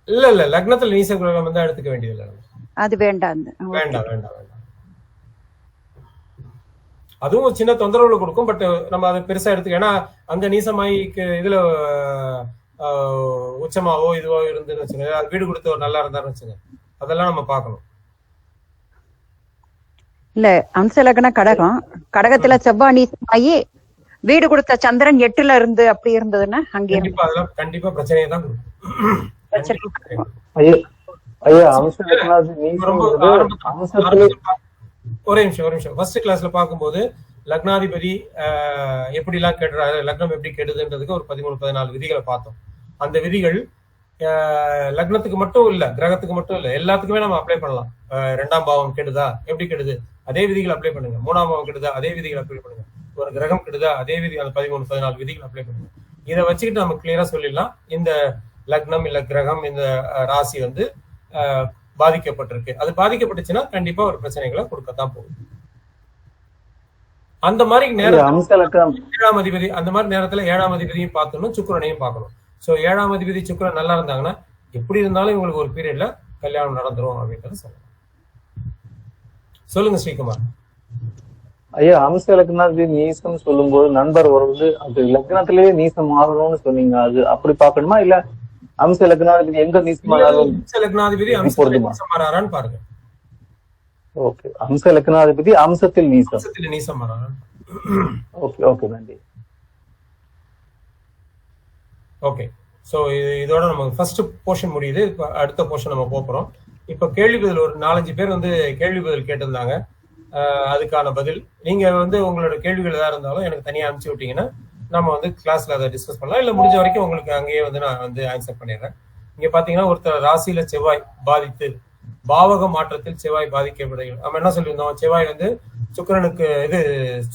இல்ல லக்னத்துல நீச கிரகம் வந்து எடுத்துக்க வேண்டியது இல்ல, அது வேண்டாம். வேண்டாம். அதுவும் சின்ன தொந்தரவுகளை கொடுக்கும். பட் நம்ம அதை பெருசா எடுத்துக்க, ஏன்னா அங்க நீசமாயி இதுல உச்சமாவோ இதுவோ இருந்துன்னு வச்சுங்க, வீடு கொடுத்தவர் நல்லா இருந்தாருன்னு வச்சுங்க, அதெல்லாம் நம்ம பார்க்கணும். இல்ல அம்ச லக்ன கடகத்துல செவ்வாய் நீசமாயி வீடு கொடுத்த சந்திரன் 8ல இருந்து அப்படி இருந்ததுன்னா அங்கே அதெல்லாம் கண்டிப்பா பிரச்சனையை தான் கொடுக்கும். ஒரே நிமிஷம். ஃபர்ஸ்ட் கிளாஸ்ல பார்க்கும்போது லக்னாதிபதி எப்படி எல்லாம் கெடுறாரு, லக்னம் எப்படி கெடுதுன்றதுக்கு ஒரு 13-14 விதிகளை பார்த்தோம். அந்த விதிகள் லக்னத்துக்கு மட்டும் இல்ல, கிரகத்துக்கு மட்டும் இல்ல, எல்லாத்துக்குமே நம்ம அப்ளை பண்ணலாம். 2ஆம் பாவம் கெடுதா, எப்படி கெடுது, அதே விதிகள் அப்ளை பண்ணுங்க. 3ஆம் பாவம் கெடுதா, அதே விதிகள் அப்ளை பண்ணுங்க. ஒரு கிரகம் கெடுதா, அதே விதி, அந்த 13-14 விதிகள் அப்ளை பண்ணுங்க. இதை வச்சுக்கிட்டு நம்ம கிளியரா சொல்லிடலாம், இந்த லக்னம் இல்ல கிரகம், இந்த ராசி வந்து பாதிக்கப்பட்டிருக்கு. அது பாதிக்கப்பட்டுச்சுன்னா கண்டிப்பா ஒரு பிரச்சனைகளை கொடுக்கத்தான் போகுது. அந்த மாதிரி நேரம் 7ஆம் அதிபதி, அந்த மாதிரி நேரத்துல 7ஆம் அதிபதியும் பார்க்கணும், சுக்கிரனையும் பார்க்கணும். சோ 7ஆம் அதிபதி சுக்கிரன் நல்லா இருந்தாங்கன்னா எப்படி இருந்தாலும் இவங்களுக்கு ஒரு பீரியட்ல கல்யாணம் நடந்துரும் அப்படின்றத சொல்லலாம். சொல்லுங்க ஸ்ரீகுமார். ஐயா, அம்ச லக்னாதிபதி நீசம் சொல்லும் போது நண்பர் வந்து அது லக்னத்திலேயே நீசம் ஆகணும்னு சொன்னீங்க, அது அப்படி பாக்கணுமா இல்ல அம்ச லக்னாதிபதி எங்க நீசமானாலும் பாருங்க. ஓகே, அம்ச லக்னாதிபதி அம்சத்தில் நீசம். ஓகே நன்றி. ஓகே, சோ இதோட நம்ம ஃபர்ஸ்ட் போர்ஷன் முடியுது. இப்ப அடுத்த போர்ஷன் நம்ம போறோம். இப்ப கேள்வி பதில் ஒரு 4-5 பேர் வந்து கேள்வி பதில் கேட்டிருந்தாங்க. அதுக்கான பதில் நீங்க வந்து உங்களோட கேள்விகள் ஏதாவது இருந்தாலும் எனக்கு தனியா அனுப்பிச்சு விட்டீங்கன்னா நம்ம வந்து கிளாஸ்ல அதை டிஸ்கஸ் பண்ணலாம். இல்ல முடிஞ்ச வரைக்கும் உங்களுக்கு அங்கேயே வந்து நான் வந்து ஆன்சர் பண்ணிடுறேன். இங்க பாத்தீங்கன்னா ஒருத்தர் ராசியில செவ்வாய் பாதித்து பாவக மாற்றத்தில் செவ்வாய் பாதிக்கப்படுகிறது. நம்ம என்ன சொல்லியிருந்தோம், செவ்வாய் வந்து சுக்கிரனுக்கு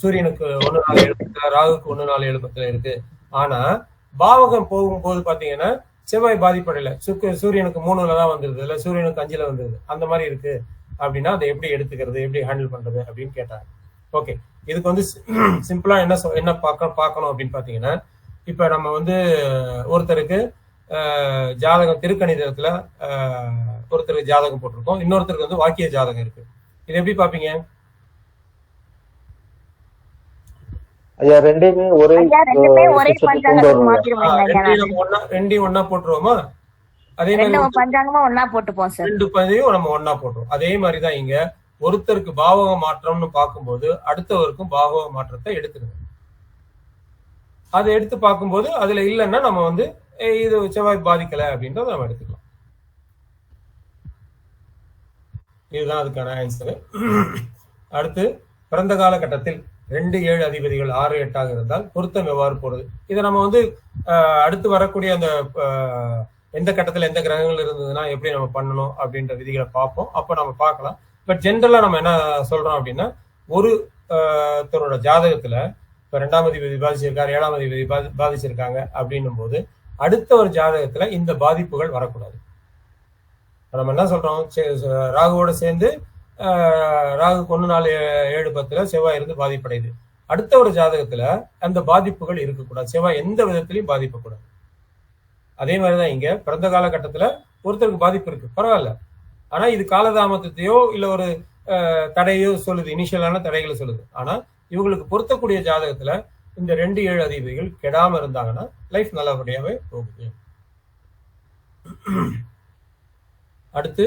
சூரியனுக்கு 1-4-7 ராகுக்கு 1-4-7 இருக்கு. ஆனா பாவகம் போகும்போது பாத்தீங்கன்னா செவ்வாய் பாதிப்படையில, சூரியனுக்கு 3ல தான் வந்துருது, இல்ல சூரியனுக்கு 5ல வந்துருது, அந்த மாதிரி இருக்கு. அப்படின்னா அதை எப்படி எடுத்துக்கிறது, எப்படி ஹேண்டில் பண்றது அப்படின்னு கேட்டாங்க. ஓகே, இதுக்கு வந்து சிம்பிளா என்ன பார்க்கணும் அப்படின்னு பாத்தீங்கன்னா, இப்ப நம்ம வந்து ஒருத்தருக்கு ஜாதகம் திருக்கணிதத்துல ஒருத்தருக்கு ஜாதகம் போட்டிருக்கோம், இன்னொருத்தருக்கு வந்து வாக்கிய ஜாதகம் இருக்கு. இது எப்படி பாப்பீங்க ஐயா ரெண்டையுமே ஒரே பஞ்சாங்கத்துக்கு மாத்திருவாங்க ரெண்டையும் ஒன்னா போட்டுருவோமா? அதே மாதிரி பஞ்சாங்கமா ஒன்னா போட்டுப்போம் சார். 2 பதிவையும் நம்ம ஒன்னா போட்டுருவோம். அதே மாதிரிதான் இங்க ஒருத்தருக்கு பாவக மாற்றம்னு பார்க்கும்போது அடுத்தவருக்கும் பாவக மாற்றத்தை எடுத்துருங்க. அதை எடுத்து பார்க்கும்போது அதுல இல்லைன்னா நம்ம வந்து இது செவ்வாய் பாதிக்கல அப்படின்றத நம்ம எடுத்துக்கலாம். இதுதான் அதுக்கான ஆன்சர். அடுத்து பிறந்த காலகட்டத்தில் 2-7 அதிபதிகள் 6-8 இருந்தால் பொருத்தம் எவ்வாறு போறது? இதை நம்ம வந்து அடுத்து வரக்கூடிய அந்த எந்த கட்டத்துல எந்த கிரகங்கள் இருந்ததுன்னா எப்படி நம்ம பண்ணணும் அப்படின்ற விதிகளை பார்ப்போம். அப்ப நம்ம பார்க்கலாம். பட் ஜென்ரலா நம்ம என்ன சொல்றோம் அப்படின்னா, ஒருத்தரோட ஜாதகத்துல இப்ப 2ஆம் அதிபதி பாதிச்சிருக்காரு, 7ஆம் அதிபதி பாதிச்சிருக்காங்க அப்படின்னும் போது அடுத்த ஒரு ஜாதகத்துல இந்த பாதிப்புகள் வரக்கூடாது. நம்ம என்ன சொல்றோம், ராகுவோட சேர்ந்து ராகு 1 4 7 10 செவ்வாய் இருந்து பாதிப்படையுது. அடுத்த ஒரு ஜாதகத்துல அந்த பாதிப்புகள் இருக்கக்கூடாது. செவ்வாய் எந்த விதத்திலையும் பாதிப்பக்கூடாது. அதே மாதிரிதான் இங்க பிறந்த காலகட்டத்துல ஒருத்தருக்கு பாதிப்பு இருக்கு, பரவாயில்ல. ஆனா இது காலதாமத்தையோ இல்ல ஒரு தடையோ சொல்லுது, இனிஷியலான தடைகளை சொல்லுது. ஆனா இவங்களுக்கு பொருத்தக்கூடிய ஜாதகத்துல இந்த 2-7 அதிபதிகள் கெடாம இருந்தாங்கன்னா லைஃப் நல்லபடியாவே போகுது. அடுத்து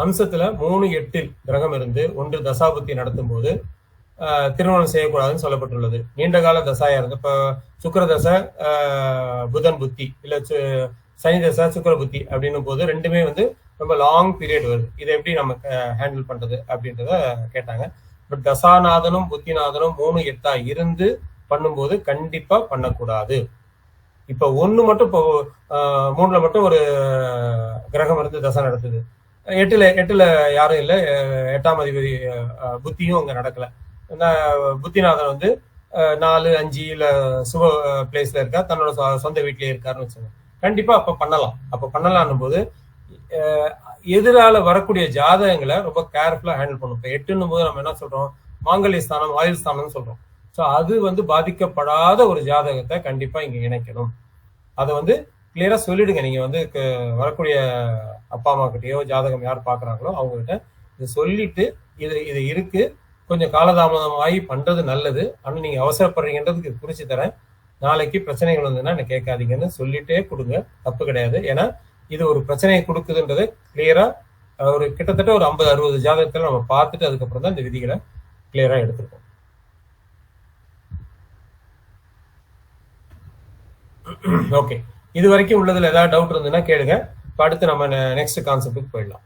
அம்சத்துல 3-8 கிரகம் இருந்து 1 தசாபுத்தி நடத்தும் போது திருமணம் செய்யக்கூடாதுன்னு சொல்லப்பட்டுள்ளது. நீண்ட கால தசாயா இருந்து இப்ப சுக்கிர தசை புதன் புத்தி இல்ல சனி தசை சுக்கிர புத்தி அப்படின்னும் போது ரெண்டுமே வந்து ரொம்ப லாங் பீரியட் வருது. இதை எப்படி நம்ம ஹேண்டில் பண்றது அப்படின்றத கேட்டாங்க. பட் தசாநாதனும் புத்திநாதனும் 3-8 இருந்து பண்ணும்போது கண்டிப்பா பண்ணக்கூடாது. இப்ப 1 மட்டும் இப்போ 3ல மட்டும் ஒரு கிரகம் இருந்து தசை நடத்துது, 8ல யாரும் இல்லை, 8ஆம் அதிபதி புத்தியும் அங்க நடக்கல. புத்திநாதன் வந்து 4, 5 இல்ல சுப பிளேஸ்ல இருக்கா, தன்னோட சொந்த வீட்லயே இருக்காருன்னு வச்சுக்கோங்க. கண்டிப்பா அப்ப பண்ணலாம். அப்ப பண்ணலாம்னும் போது எதிரால வரக்கூடிய ஜாதகங்களை ரொம்ப கேர்ஃபுல்லா ஹேண்டில் பண்ணும். இப்ப 8ன்னும் போது நம்ம என்ன சொல்றோம், மாங்கல்ய ஸ்தானம் ஆயுள் ஸ்தானம்னு சொல்றோம். ஸோ அது வந்து பாதிக்கப்படாத ஒரு ஜாதகத்தை கண்டிப்பா இங்க இணைக்கணும். அதை வந்து கிளியரா சொல்லிடுங்க. நீங்க வந்து வரக்கூடிய அப்பா அம்மா கிட்டயோ ஜாதகம் யார் பாக்குறாங்களோ அவங்க கிட்ட இதை சொல்லிட்டு இது இருக்கு, கொஞ்சம் காலதாமதமாகி பண்றது நல்லது, ஆனா நீங்க அவசரப்படுறீங்கன்றதுக்கு குறிச்சு தரேன், நாளைக்கு பிரச்சனைகள் வந்ததுன்னா என்ன கேட்காதீங்கன்னு சொல்லிட்டே கொடுங்க, தப்பு கிடையாது. ஏன்னா இது ஒரு பிரச்சனையை கொடுக்குதுன்றது கிளியரா ஒரு கிட்டத்தட்ட ஒரு 50-60 ஜாதகத்துல நம்ம பார்த்துட்டு அதுக்கப்புறம் தான் இந்த விதிகளை கிளியரா எடுத்துருக்கோம். ஓகே, இது வரைக்கும் உள்ளதுல ஏதாவது டவுட் இருந்ததுன்னா கேளுங்க. அடுத்து நம்ம நெக்ஸ்ட் கான்செப்டுக்கு போயிடலாம்.